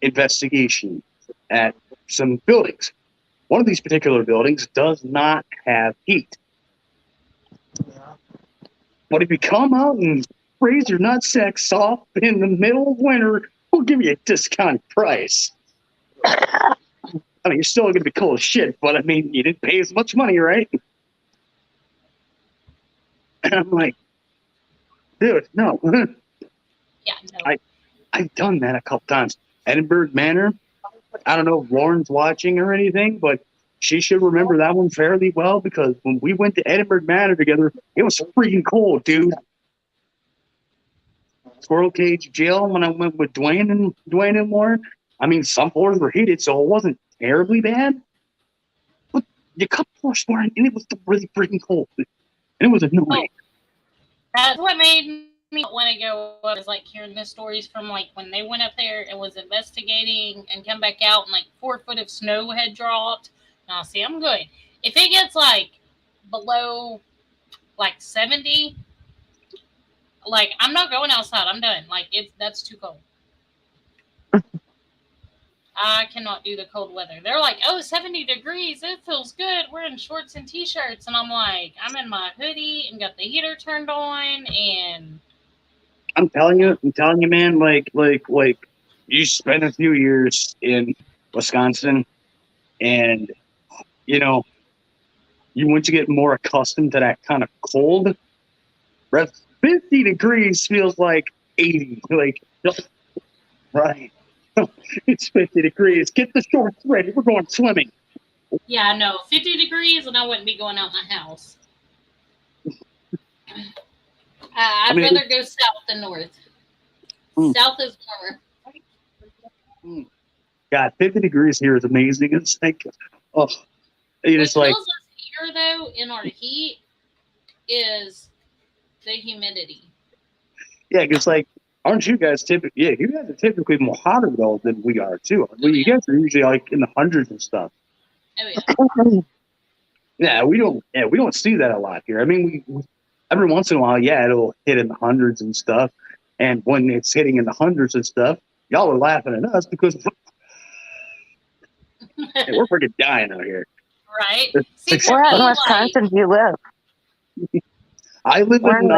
investigation at some buildings. One of these particular buildings does not have heat. But if you come out and freeze your nutsacks off in the middle of winter, we'll give you a discounted price. I mean, you're still going to be cold as shit, but I mean, you didn't pay as much money, right? And I'm like, dude, no. Yeah, no. I've done that a couple times. Edinburgh Manor, I don't know if Lauren's watching or anything, but she should remember that one fairly well because when we went to Edinburgh Manor together, it was freaking cold, dude. Squirrel Cage Jail when I went with Dwayne and Lauren. I mean, some floors were heated, so it wasn't terribly bad. But the couple floors were, and it was really freaking cold, and it was annoying. Oh, that's what made me want to go up. Is like hearing the stories from like when they went up there and was investigating and come back out, and like 4 foot of snow had dropped. Now, see, I'm good. If it gets like below like 70. Like, I'm not going outside. I'm done. Like, that's too cold. I cannot do the cold weather. They're like, 70 degrees. It feels good. We're in shorts and T-shirts. And I'm like, I'm in my hoodie and got the heater turned on. And I'm telling you, man, like, you spent a few years in Wisconsin and, you know, you want to get more accustomed to that kind of cold. 50 degrees feels like 80. Like, right. It's 50 degrees. Get the shorts ready. We're going swimming. Yeah, no, 50 degrees and I wouldn't be going out my house. I'd rather go south than north. South is warmer. God, 50 degrees here is amazing. It's like, oh, it's what like. kills us here, though, in our heat is the humidity. Yeah, because like, aren't you guys typically? Yeah, you guys are typically more hotter though than we are too. Well, you guys are usually like in the hundreds and stuff. Oh yeah. Yeah, we don't see that a lot here. I mean, we every once in a while, yeah, it'll hit in the hundreds and stuff. And when it's hitting in the hundreds and stuff, y'all are laughing at us because hey, we're freaking dying out here. Right. See, where in Wisconsin do you live? I live in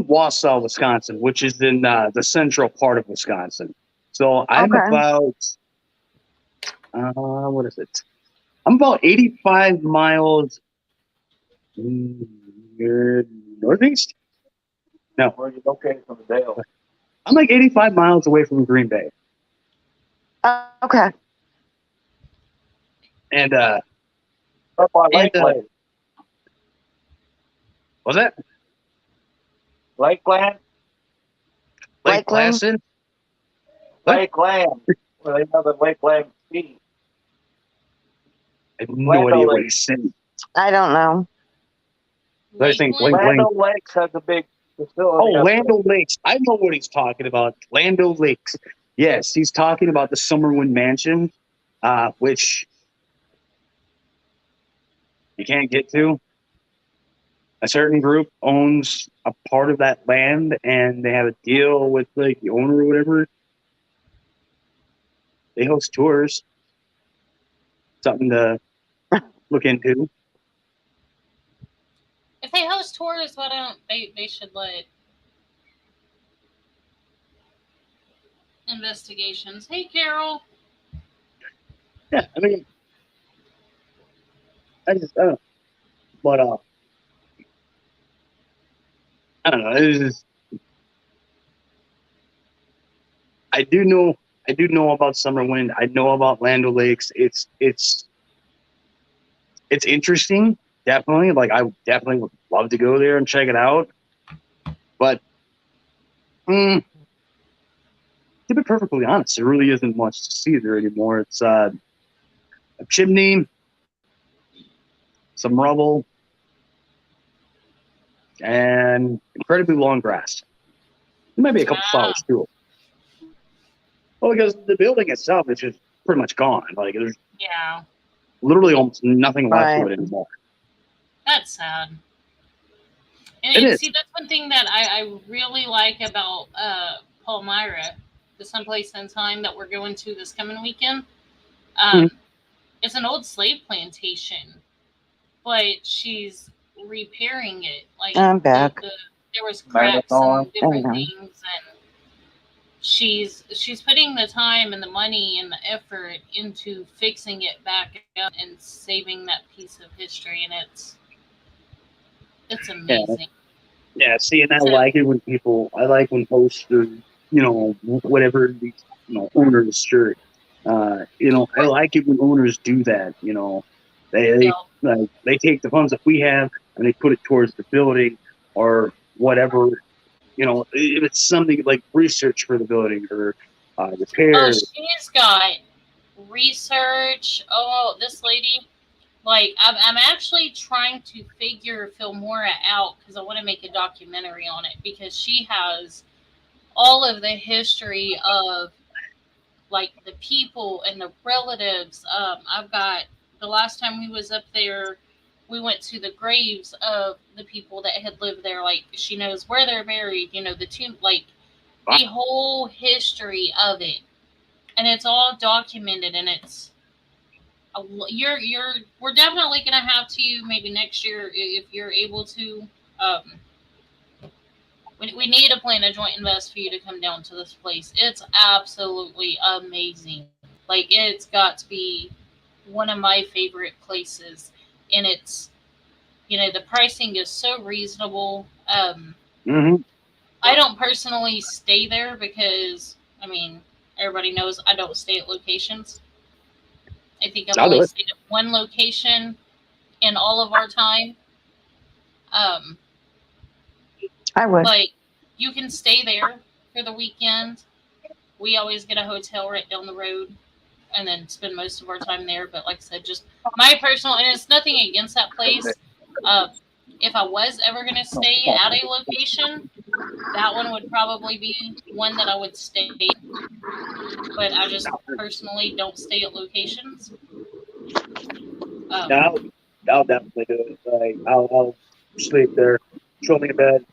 Wausau, Wisconsin, which is in the central part of Wisconsin. So I'm about, what is it? I'm about 85 miles northeast. No. Where are you located from the Dale? I'm like 85 miles away from Green Bay. Okay. And, up by Lakeland. What's that? Lakeland? Lake Placid? Lakeland. Well, they have the Lakeland ski. I have no idea what he's saying. I don't know. I think Lando Lakes has a big facility. Oh, Lando Lakes. I know what he's talking about. Lando Lakes. Yes, he's talking about the Summerwind Mansion, which you can't get to. A certain group owns a part of that land, and they have a deal with like the owner or whatever. They host tours. Something to look into. If they host tours, why don't they should let investigations. Hey, Carol. Yeah, I mean, I don't know. But I don't know. It's just, I do know about Summerwind. I know about Lando Lakes. It's interesting, definitely. Like I definitely would love to go there and check it out. But to be perfectly honest, there really isn't much to see there anymore. It's a chimney, some rubble, and incredibly long grass. There might be a couple flowers too. Well, because the building itself is just pretty much gone. Like there's literally almost nothing left of it anymore. That's sad. And see, that's one thing that I really like about Palmyra, the someplace in time that we're going to this coming weekend. It's an old slave plantation, but she's repairing it. Like I'm back. There was cracks and different things, and she's putting the time and the money and the effort into fixing it back up and saving that piece of history, and it's amazing. Yeah, see, and I like it when hosts or whatever these owners, sure, I like it when owners do that. Yeah. They take the funds that we have and they put it towards the building or whatever. If it's something like research for the building or Oh, repairs. she's got research. Oh, this lady. Like, I'm actually trying to figure Filmora out because I want to make a documentary on it because she has all of the history of like the people and the relatives. I've got the last time we was up there, we went to the graves of the people that had lived there. Like she knows where they're buried, the tomb, like the whole history of it, and it's all documented. And it's we're definitely gonna have to maybe next year if you're able to. Um, we need to plan a joint invest for you to come down to this place. It's absolutely amazing. Like it's got to be one of my favorite places, and it's the pricing is so reasonable. Mm-hmm. I don't personally stay there because everybody knows I don't stay at locations. I think I've I'll do only it. stayed at one location in all of our time. I would. But you can stay there for the weekend. We always get a hotel right down the road and then spend most of our time there. But like I said, just my personal, and it's nothing against that place. If I was ever going to stay at a location, that one would probably be one that I would stay at. But I just personally don't stay at locations. I'll definitely do it. Like I'll sleep there, throw me to bed.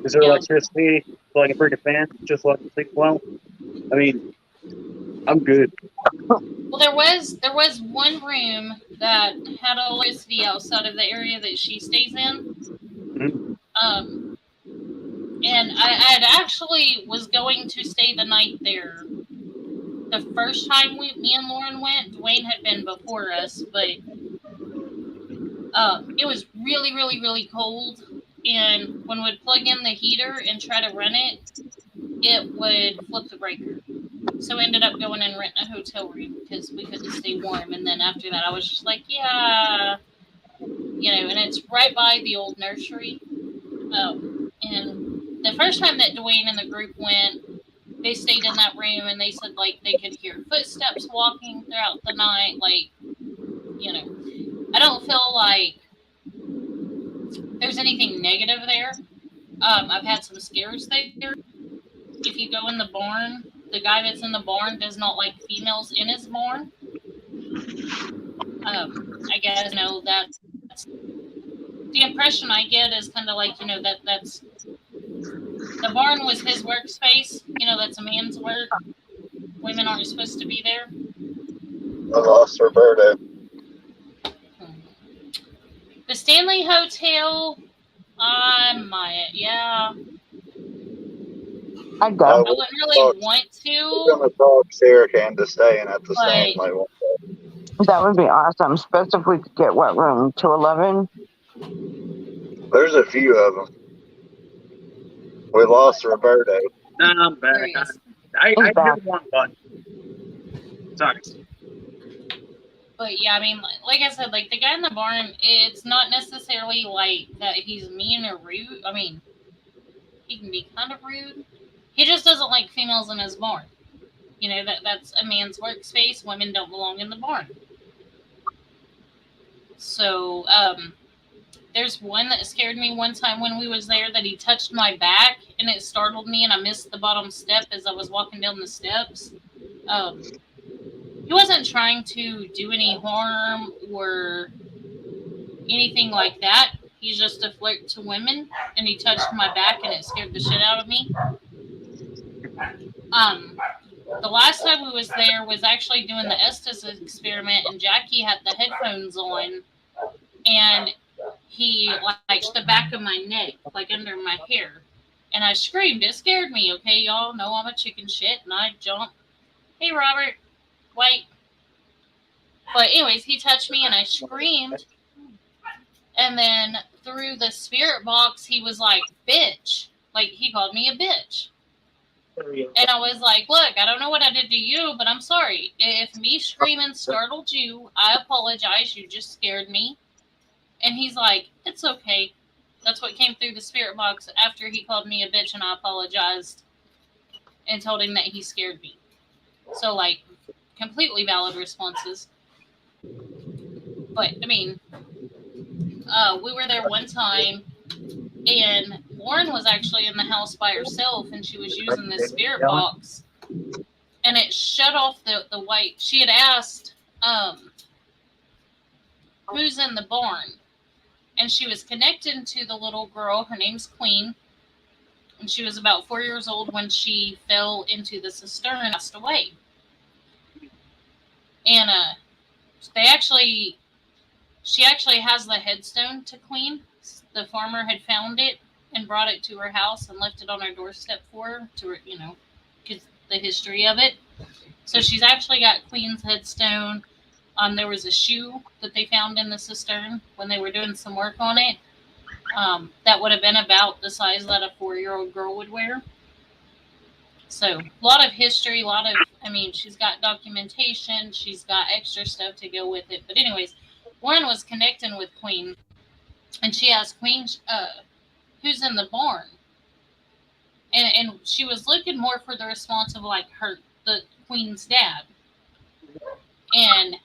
Is there electricity so I can bring a fan just so I can sleep well? I'm good. Well, there was one room that had electricity outside of the area that she stays in. Mm-hmm. And I actually was going to stay the night there. The first time me and Lauren went, Dwayne had been before us, but it was really, really, really cold. And when we'd plug in the heater and try to run it, it would flip the breaker. So we ended up going and renting a hotel room because we couldn't stay warm. And then after that, I was just like, yeah, and it's right by the old nursery. And the first time that Dwayne and the group went, they stayed in that room and they said like they could hear footsteps walking throughout the night. Like, I don't feel like there's anything negative there. I've had some scares there. If you go in the barn, the guy that's in the barn does not like females in his barn. I guess that's the impression I get is kind of like that's the barn was his workspace. That's a man's work. Women aren't supposed to be there. I lost Roberta. The Stanley Hotel, I might, yeah. I'd go. I wouldn't really want to. We're going to talk Sarah into staying at the Stanley one day. That would be awesome, especially if we could get what room 211. There's a few of them. We lost Roberto. Nah, I'm back. I did one, but sorry. But yeah, like I said, like the guy in the barn, it's not necessarily like that he's mean or rude. He can be kind of rude. He just doesn't like females in his barn. That's a man's workspace. Women don't belong in the barn. So, there's one that scared me one time when we was there that he touched my back and it startled me and I missed the bottom step as I was walking down the steps. He wasn't trying to do any harm or anything like that. He's just a flirt to women and he touched my back and it scared the shit out of me. The last time we was there was actually doing the Estes experiment and Jackie had the headphones on and he liked the back of my neck, like under my hair. And I screamed. It scared me, okay? Y'all know I'm a chicken shit. And I jumped. Hey, Robert. Wait. But anyways, he touched me and I screamed. And then through the spirit box, he was like, bitch. Like, he called me a bitch. And I was like, look, I don't know what I did to you, but I'm sorry. If me screaming startled you, I apologize. You just scared me. And he's like, it's okay. That's what came through the spirit box after he called me a bitch and I apologized and told him that he scared me. So, like, completely valid responses. But, I mean, we were there one time, and Lauren was actually in the house by herself, and she was using this spirit box, and it shut off the white. She had asked, who's in the barn? And she was connected to the little girl. Her name's Queen, and she was about 4 years old when she fell into the cistern and passed away. And she actually has the headstone to Queen. The farmer had found it and brought it to her house and left it on her doorstep for her to, get the history of it. So she's actually got Queen's headstone. There was a shoe that they found in the cistern when they were doing some work on it. That would have been about the size that a 4-year-old girl would wear. So, a lot of history, she's got documentation, she's got extra stuff to go with it. But anyways, Warren was connecting with Queen, and she asked Queen, who's in the barn? And she was looking more for the response of, like, the Queen's dad. And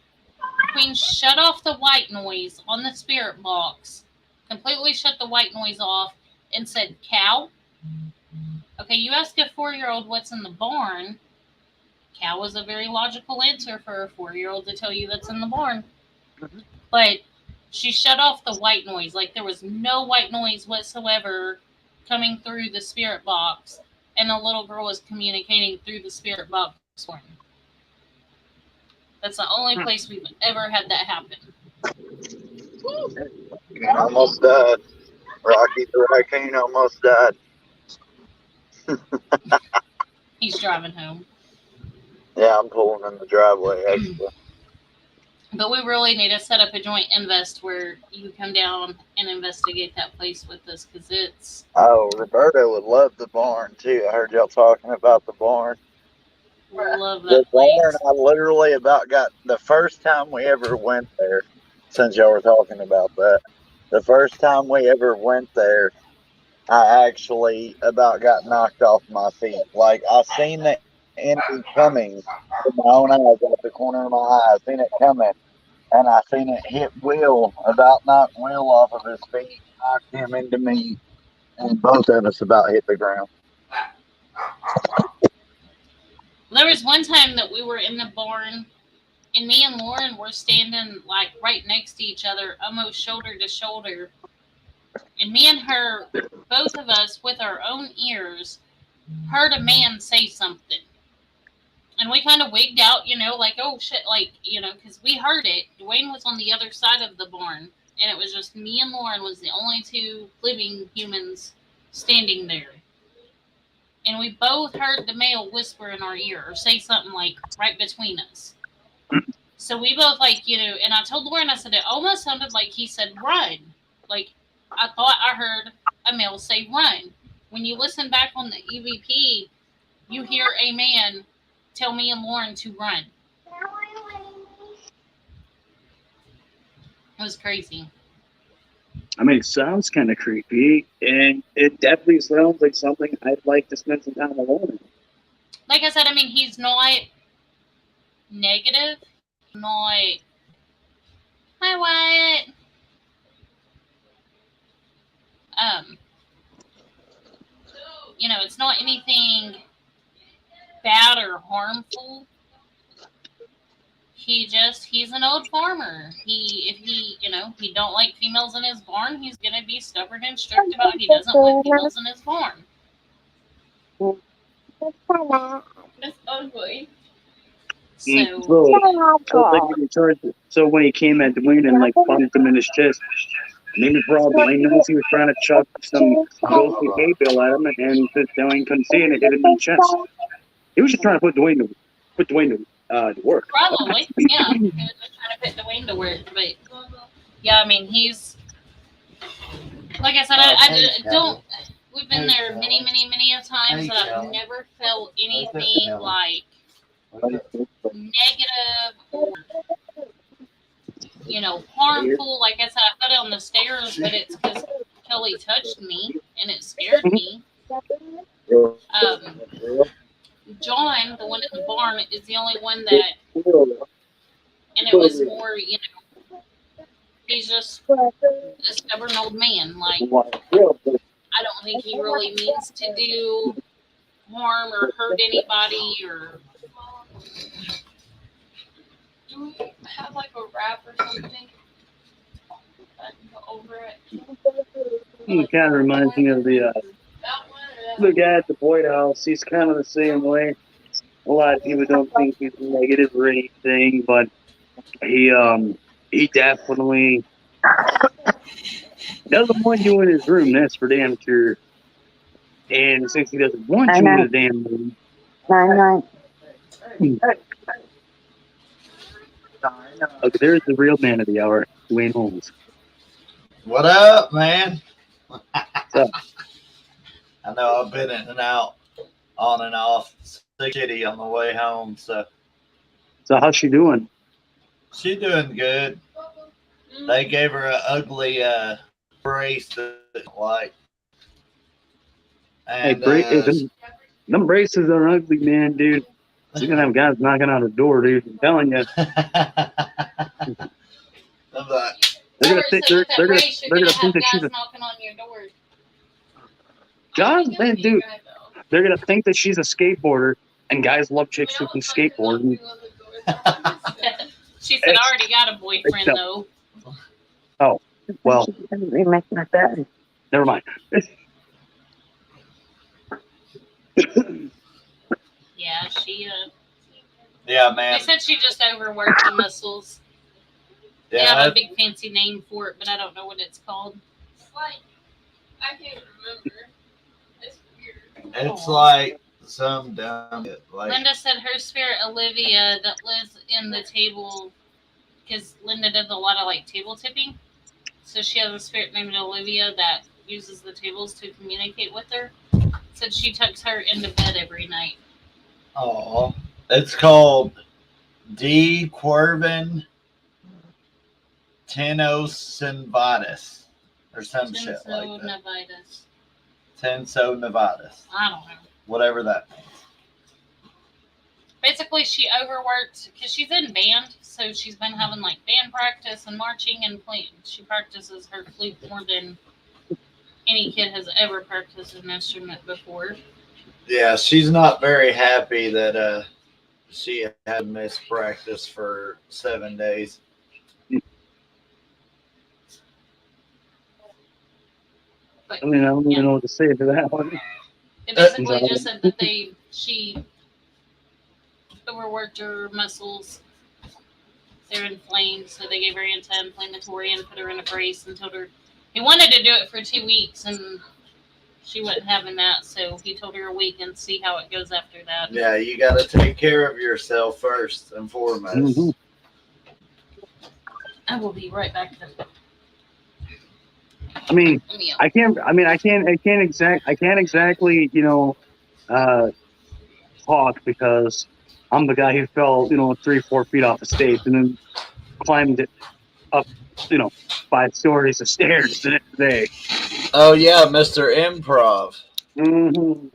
Queen shut off the white noise on the spirit box, completely shut the white noise off, and said, cow? Okay, you ask a 4-year-old what's in the barn. Cow was a very logical answer for a 4-year-old to tell you that's in the barn. Mm-hmm. But she shut off the white noise. Like, there was no white noise whatsoever coming through the spirit box, and the little girl was communicating through the spirit box for me. That's the only place we've ever had that happen. Almost died. Rocky the raccoon almost died. He's driving home. Yeah, I'm pulling in the driveway, actually. But we really need to set up a joint invest where you come down and investigate that place with us, because it's... Oh, Roberto would love the barn, too. I heard y'all talking about the barn. Love that the place. Barn, I literally about got... The first time we ever went there, since y'all were talking about that, the first time we ever went there, I actually about got knocked off my feet. Like, I seen the enemy coming with my own eyes out the corner of my eye. I seen it coming, and I seen it hit Will, about knocked Will off of his feet, knocked him into me, and both of us about hit the ground. There was one time that we were in the barn, and me and Lauren were standing, like, right next to each other, almost shoulder to shoulder. And me and her, both of us, with our own ears, heard a man say something. And we kind of wigged out, like, oh, shit, like, because we heard it. Dwayne was on the other side of the barn, and it was just me and Lauren was the only two living humans standing there. And we both heard the male whisper in our ear or say something, like, right between us. So we both, like, and I told Lauren, I said, it almost sounded like he said, run. Like, I thought I heard a male say run. When you listen back on the EVP, you hear a man tell me and Lauren to run. It was crazy. I mean, it sounds kind of creepy, and it definitely sounds like something I'd like to spend some time alone in. Like I said, I mean, he's not negative. Not, hi, Wyatt. It's not anything bad or harmful. He's an old farmer. If he don't like females in his barn, he's gonna be stubborn and strict about he doesn't like females in his barn. That's ugly. So when he came at Dwayne and like bumped him in his chest, maybe for all Dwayne knows, he was trying to chuck some ghostly hay bale at him, and since Dwayne couldn't see it, it hit him in the chest. He was just trying to put Dwayne to work. Probably, yeah. He was just trying to put Dwayne to work, but yeah, I mean, he's like I said, I don't. we've been there many a times, and I've never felt anything like negative or harmful. Like I said, I fell down the stairs, but it's because Kelly touched me and it scared me. John, the one in the barn, is the only one that, and it was more, he's just a stubborn old man. Like, I don't think he really means to do harm or hurt anybody or. Do we have like a wrap or something? Over it. He kind of reminds me of the guy at the Boyd House. He's kind of the same way. A lot of people don't think he's negative or anything, but he definitely doesn't want you in his room. That's for damn sure. And since he doesn't want you in his damn room, okay, there's the real man of the hour, Dwayne Holmes. What up, man? So, I know I've been in and out, on and off, shitty on the way home. So how's she doing? She doing good. They gave her an ugly brace that like. And, them braces are ugly, man, dude. You're gonna have guys knocking on the door, dude. I'm telling you. I'm like, they're gonna think that she's a knocking on your door. God, man, dude. They're gonna think that she's a skateboarder, and guys love chicks who can skateboard. She said, "I already got a boyfriend, though." Oh, well. Never mind. Yeah, she. Yeah, man. They said she just overworked the muscles. Yeah, they have a big fancy name for it, but I don't know what it's called. It's like, I can't remember. It's weird. It's like some dumb. Like Linda said her spirit Olivia that lives in the table, because Linda does a lot of like table tipping. So she has a spirit named Olivia that uses the tables to communicate with her. Said she tucks her into bed every night. Oh, it's called D. Quervin Tenosivatus or some shit like that. Tensonovatus. I don't know. Whatever that means. Basically, she overworked because she's in band, so she's been having like band practice and marching and playing. She practices her flute more than any kid has ever practiced an instrument before. Yeah, she's not very happy that she had missed practice for 7 days. But, I mean, I don't even know what to say to that one. It basically just said that she overworked her muscles. They're inflamed, so they gave her anti-inflammatory and put her in a brace and told her he wanted to do it for 2 weeks and she wasn't having that, so he told her a week and see how it goes after that. Yeah, you got to take care of yourself first and foremost. Mm-hmm. I will be right back. I mean, I can't exactly, talk because I'm the guy who fell, 3-4 feet off the stage and then climbed it up, 5 stories of stairs the next day. Oh yeah, Mr. Improv. Mm-hmm.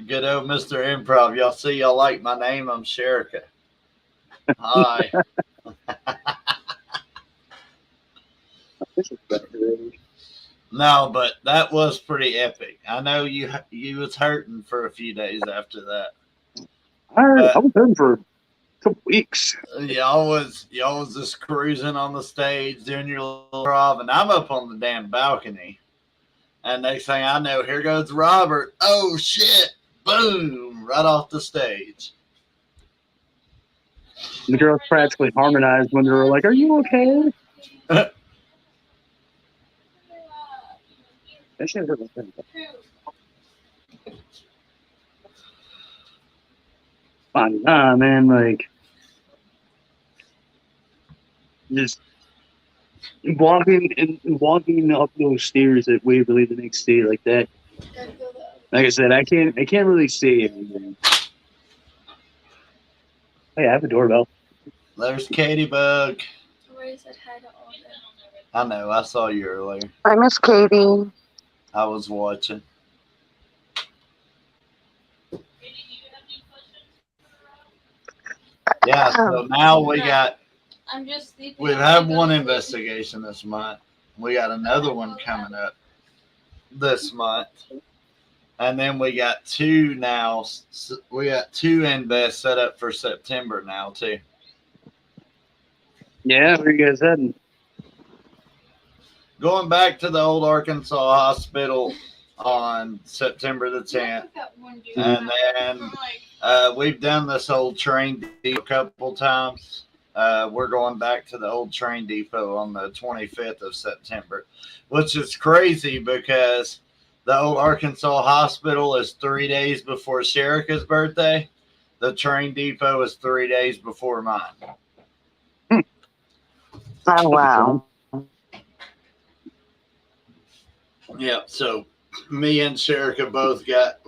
Good old Mr. Improv. Y'all see, y'all like my name? I'm Sherika. Hi. No, but that was pretty epic. I know you was hurting for a few days after that. I was hurting for a couple weeks. Y'all was just cruising on the stage doing your little improv, and I'm up on the damn balcony. And next thing I know, here goes Robert. Oh shit! Boom! Right off the stage. The girls practically harmonized when they were like, "Are you okay?" That shit hurt my thing. Man, like, just walking up those stairs at Waverly the next day like that. Like I said, I can't really say anything. Hey, I have a doorbell. There's Katie Bug. Somebody said hi to all them. I know. I saw you earlier. I miss Katie. I was watching. Yeah. So now we got. I'm just sleeping. We've had one investigation this month. We got another one coming up this month. And then we got two now. We got two invests set up for September now, too. Yeah, where you guys heading? Going back to the old Arkansas hospital on September the 10th. And then we've done this old train depot a couple times. We're going back to the old train depot on the 25th of September, which is crazy because the old Arkansas hospital is 3 days before Sherika's birthday. The train depot is 3 days before mine. Oh, wow. Yeah, so me and Sherika both got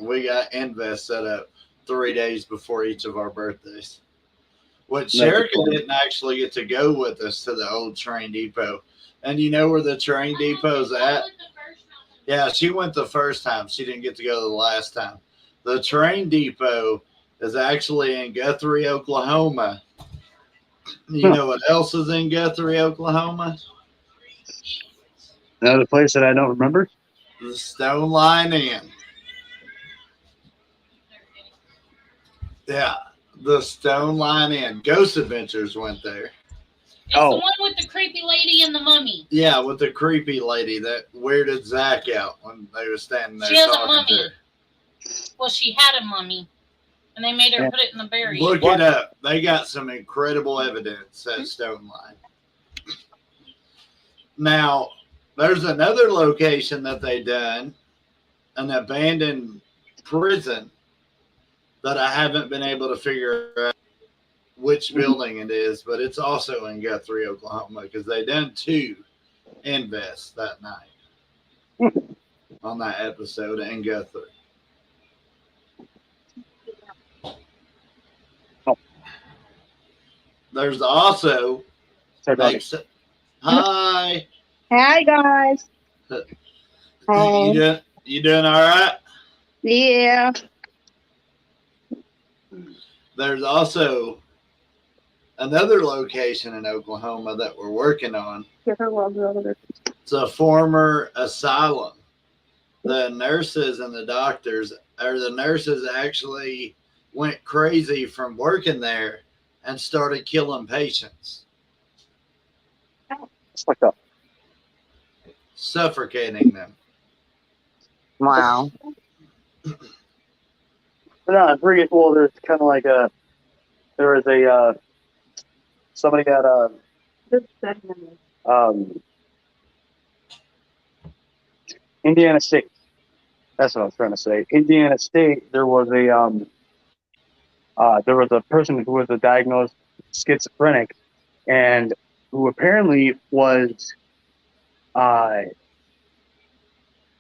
we got invest set up 3 days before each of our birthdays. Which Sherika didn't actually get to go with us to the old train depot. And you know where the train depot's at? Yeah, she went the first time. She didn't get to go the last time. The train depot is actually in Guthrie, Oklahoma. You know what else is in Guthrie, Oklahoma? Another place that I don't remember? The Stone Line Inn. Yeah, the Stone Line Inn. Ghost Adventures went there. It's the one with the creepy lady and the mummy. Yeah, with the creepy lady that weirded Zach out when they were standing there. She has a mummy. Well, she had a mummy, and they made her put it in the burial. Look it up. They got some incredible evidence at Stone Line. Now, there's another location that they done, an abandoned prison that I haven't been able to figure out which building it is, but it's also in Guthrie, Oklahoma, because they done two invests that night on that episode in Guthrie. There's also hi. Hi guys. Hey. You doing all right? Yeah. There's also another location in Oklahoma that we're working on. It's a former asylum. The nurses and the doctors, or the nurses actually went crazy from working there and started killing patients. It's like that. Suffocating them. Wow. No, I forget. Well, there's kind of like there was a, somebody got Indiana State. That's what I was trying to say. Indiana State, there was a person who was a diagnosed schizophrenic and who apparently was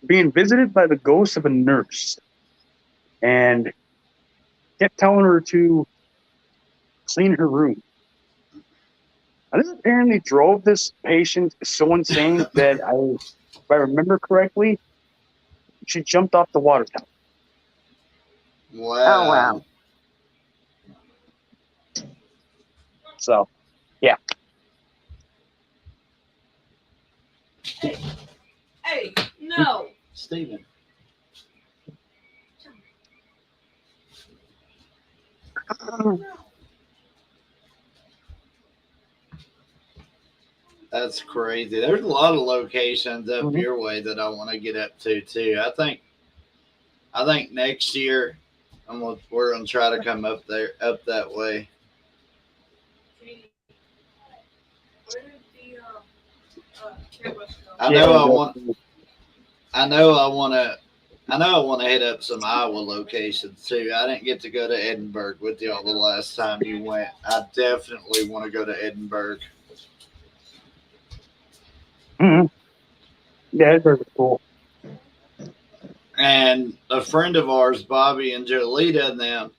being visited by the ghost of a nurse and kept telling her to clean her room. And this apparently drove this patient so insane that if I remember correctly, she jumped off the water tower. Wow. Oh, wow. So, yeah. Hey, no. Steven. That's crazy. There's a lot of locations up your way that I want to get up to too. I think next year we're gonna try to come up that way. I know I want to hit up some Iowa locations too. I didn't get to go to Edinburgh with y'all the last time you went. I definitely want to go to Edinburgh. Mm-hmm. Yeah, it's very cool. And a friend of ours, Bobby and Jolita, and them,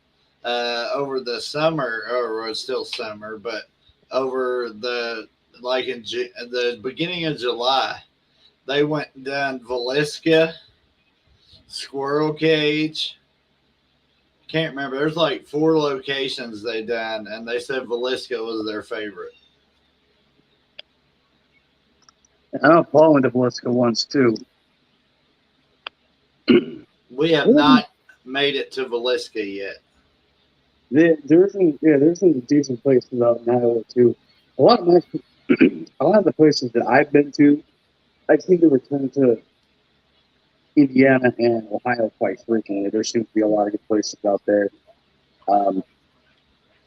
over the summer, or it's still summer, but over the like in the beginning of July, they went and done Villisca, Squirrel Cage. Can't remember. There's like 4 locations they done, and they said Villisca was their favorite. I know Paul went to Villisca once too. We have not made it to Villisca yet. There's some decent places out in Iowa too. A lot of the places that I've been to, I seem to return to Indiana and Ohio quite frequently. There seems to be a lot of good places out there.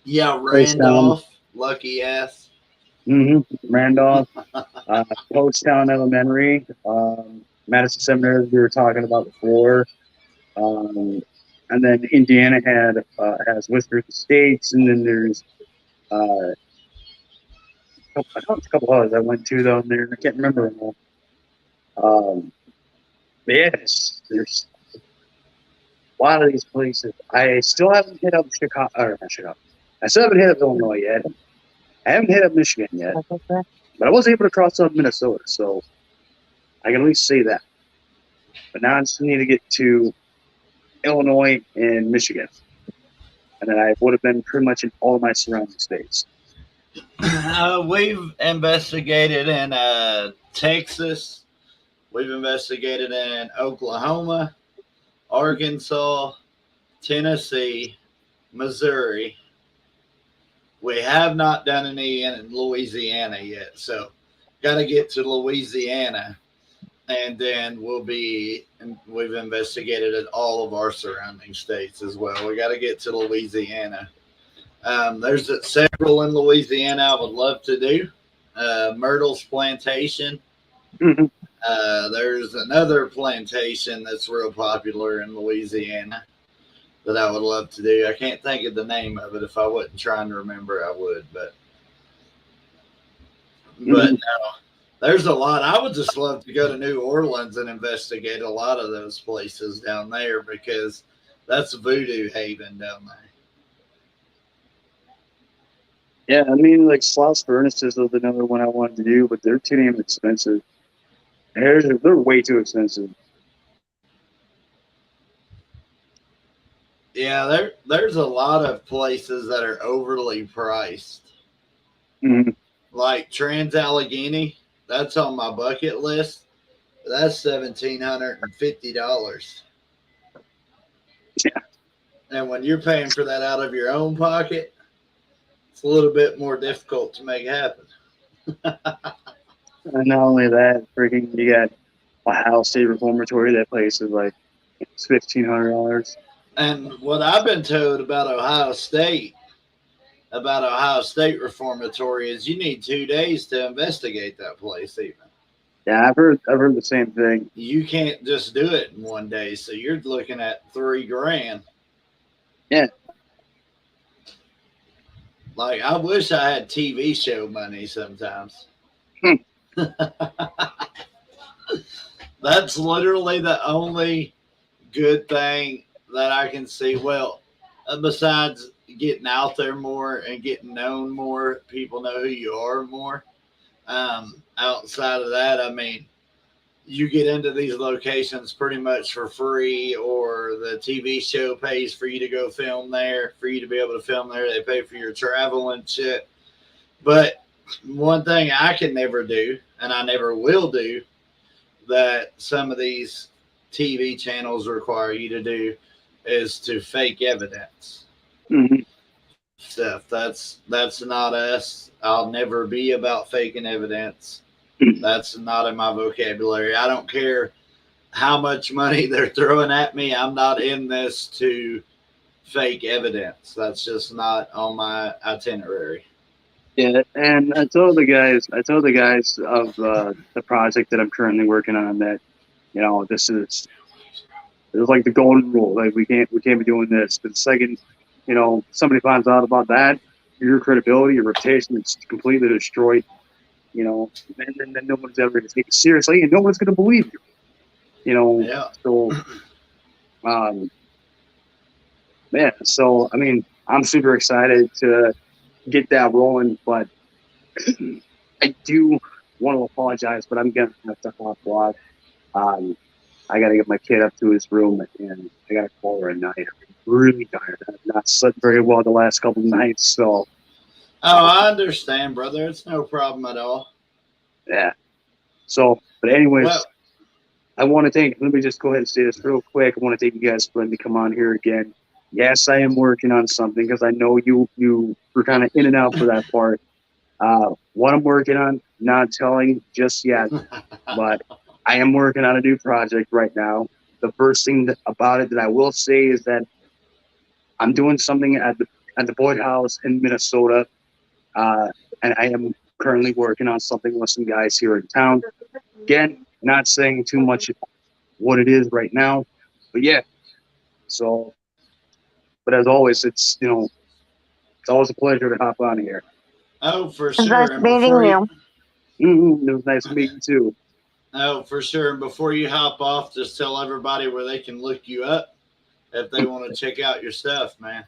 Yeah, Randolph, lucky ass. Randolph, Poachtown Elementary, Madison Seminary, we were talking about before. And then Indiana has Whistler Estates, and then there's I know it's a couple others I went to down there. I can't remember them all. Yes, there's a lot of these places. I still haven't hit up Chicago, or not Chicago. I still haven't hit up Illinois yet. I haven't hit up Michigan yet, but I was able to cross up Minnesota, so I can at least say that. But now I just need to get to Illinois and Michigan, and then I would have been pretty much in all of my surrounding states. We've investigated in Texas. We've investigated in Oklahoma, Arkansas, Tennessee, Missouri. We have not done any in Louisiana yet, so got to get to Louisiana, and then we've investigated at all of our surrounding states as well. We got to get to Louisiana. There's several in Louisiana I would love to do. Myrtle's Plantation. Mm-hmm. There's another plantation that's real popular in Louisiana that I would love to do. I can't think of the name of it. If I wasn't trying to remember, I would. But no, there's a lot. I would just love to go to New Orleans and investigate a lot of those places down there, because that's voodoo haven down there. Yeah, I mean, like Slough Furnaces was another one I wanted to do, but they're too damn expensive. They're way too expensive. Yeah, there's a lot of places that are overly priced. Mm-hmm. Like Trans Allegheny, that's on my bucket list. That's $1,750. Yeah. And when you're paying for that out of your own pocket, it's a little bit more difficult to make happen. And not only that, freaking, you got Ohio State Reformatory. That place is like it's $1,500. And what I've been told about Ohio State Reformatory is you need 2 days to investigate that place. Even yeah, I've heard the same thing. You can't just do it in 1 day, so you're looking at $3,000. Yeah. Like, I wish I had TV show money sometimes. That's literally the only good thing that I can see. Well, besides getting out there more and getting known more, people know who you are more. Outside of that, I mean, you get into these locations pretty much for free, or the TV show pays for you to go film there, for you to be able to film there. They pay for your travel and shit. But one thing I can never do, and I never will do, that some of these TV channels require you to do, is to fake evidence. Mm-hmm. Stuff. That's not us. I'll never be about faking evidence. That's not in my vocabulary. I don't care how much money they're throwing at me. I'm not in this to fake evidence. That's just not on my itinerary. Yeah, and I told the guys of the project that I'm currently working on that, you know, this is like the golden rule. Like we can't be doing this. The second, you know, somebody finds out about that, your credibility, your reputation is completely destroyed. you know, and then no one's ever going to take it seriously, and no one's going to believe you, you know. Yeah. So, yeah. So I mean, I'm super excited to get that rolling, but I do want to apologize, but I'm gonna have to hop off. Um, I got to get my kid up to his room, and I got to call her at night. I'm really tired. I've not slept very well the last couple of nights, so Oh, I understand, brother. It's no problem at all. yeah. So, but anyways, Well, I want to let me just go ahead and say this real quick. I want to thank you guys for letting me come on here again. Yes, I am working on something because I know you were kind of in and out for that part. What I'm working on, not telling just yet, but I am working on a new project right now. The first thing about it that I will say is that I'm doing something at the Boyd House in Minnesota, and I am currently working on something with some guys here in town. Again, not saying too much what it is right now, but yeah. So, but as always, it's it's always a pleasure to hop on here. oh, for It's nice sure. And meeting before you, you. It was nice meeting you too. oh, for sure. And before you hop off, just tell everybody where they can look you up if they want to check out your stuff, man.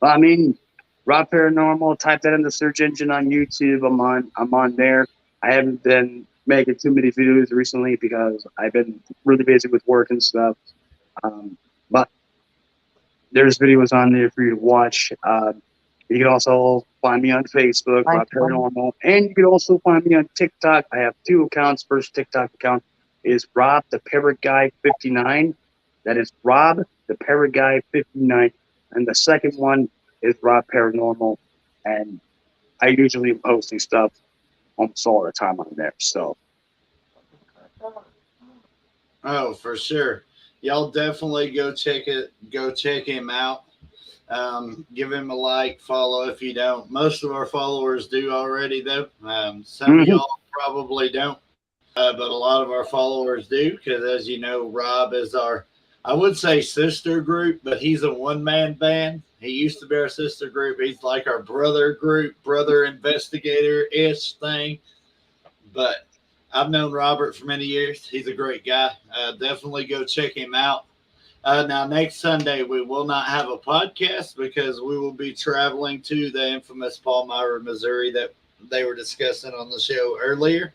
I mean, Rob Paranormal. Type that in the search engine on YouTube. I'm on there. I haven't been making too many videos recently because I've been really busy with work and stuff. But there's videos on there for you to watch. You can also find me on Facebook, Nice Rob one. Paranormal, and you can also find me on TikTok. I have 2 accounts. First TikTok account is Rob the Parrot Guy 59. That is Rob the Parrot Guy 59, and the second one is Rob Paranormal. And I usually am posting stuff almost all the time on there. So Oh, for sure. Y'all definitely go check it. Go check him out. Give him a like, follow if you don't. Most of our followers do already, though. Some of mhm. y'all probably don't, but a lot of our followers do because, as you know, Rob is our, I would say, sister group, but he's a one-man band. He used to be our sister group. He's like our brother group, brother investigator-ish thing. But I've known Robert for many years. He's a great guy. Definitely go check him out. Now, next Sunday, we will not have a podcast because we will be traveling to the infamous Palmyra, Missouri that they were discussing on the show earlier.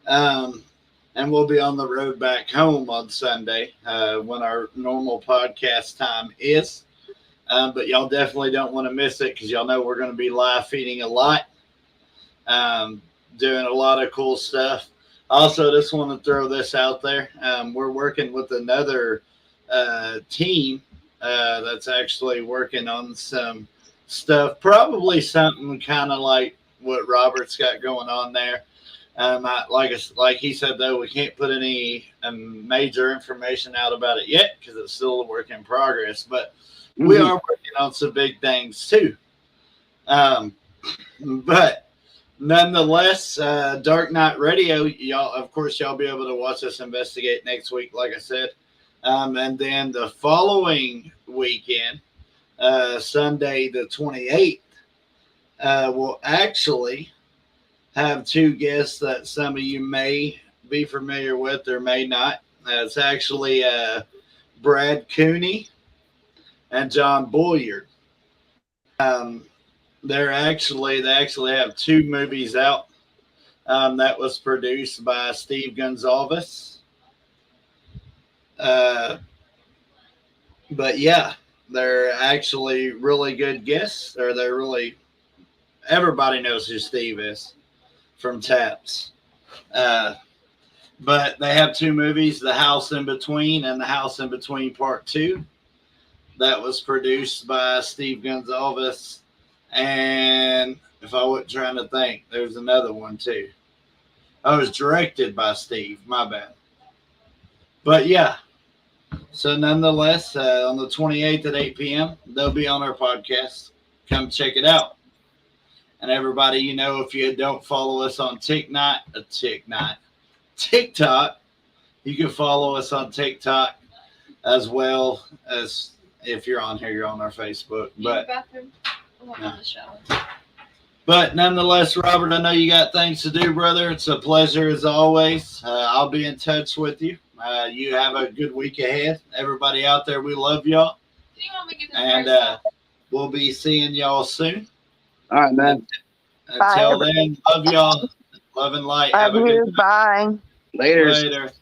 And we'll be on the road back home on Sunday when our normal podcast time is. But y'all definitely don't want to miss it because y'all know we're going to be live feeding a lot, doing a lot of cool stuff. Also, just want to throw this out there. We're working with another team that's actually working on some stuff, probably something kind of like what Robert's got going on there. Like he said, though, we can't put any major information out about it yet because it's still a work in progress. But we are working on some big things too. But nonetheless, Darknite Radio, y'all, of course, y'all be able to watch us investigate next week, like I said. And then the following weekend, Sunday the 28th, we'll actually have 2 guests that some of you may be familiar with or may not. It's actually Brad Cooney and John Boyard. They actually have 2 movies out that was produced by Steve Gonzalez. But yeah, they're actually really good guests, or they're really, everybody knows who Steve is from Taps. But they have 2 movies, The House in Between and The House in Between Part 2. That was produced by Steve Gonzalez. And if I wasn't trying to think, there's another one too. I was directed by Steve, my bad. But yeah, so nonetheless, on the 28th at 8 p.m., they'll be on our podcast. Come check it out. And everybody, if you don't follow us on TikTok, you can follow us on TikTok as well as if you're on here, you're on our Facebook. But bathroom. I want to shower. But nonetheless, Robert, I know you got things to do, brother. It's a pleasure as always. I'll be in touch with you. You have a good week ahead. Everybody out there, we love y'all. And we'll be seeing y'all soon. All right, man. Until then, love y'all. Love and light. Love Have a good you. night. Bye. Later. Later.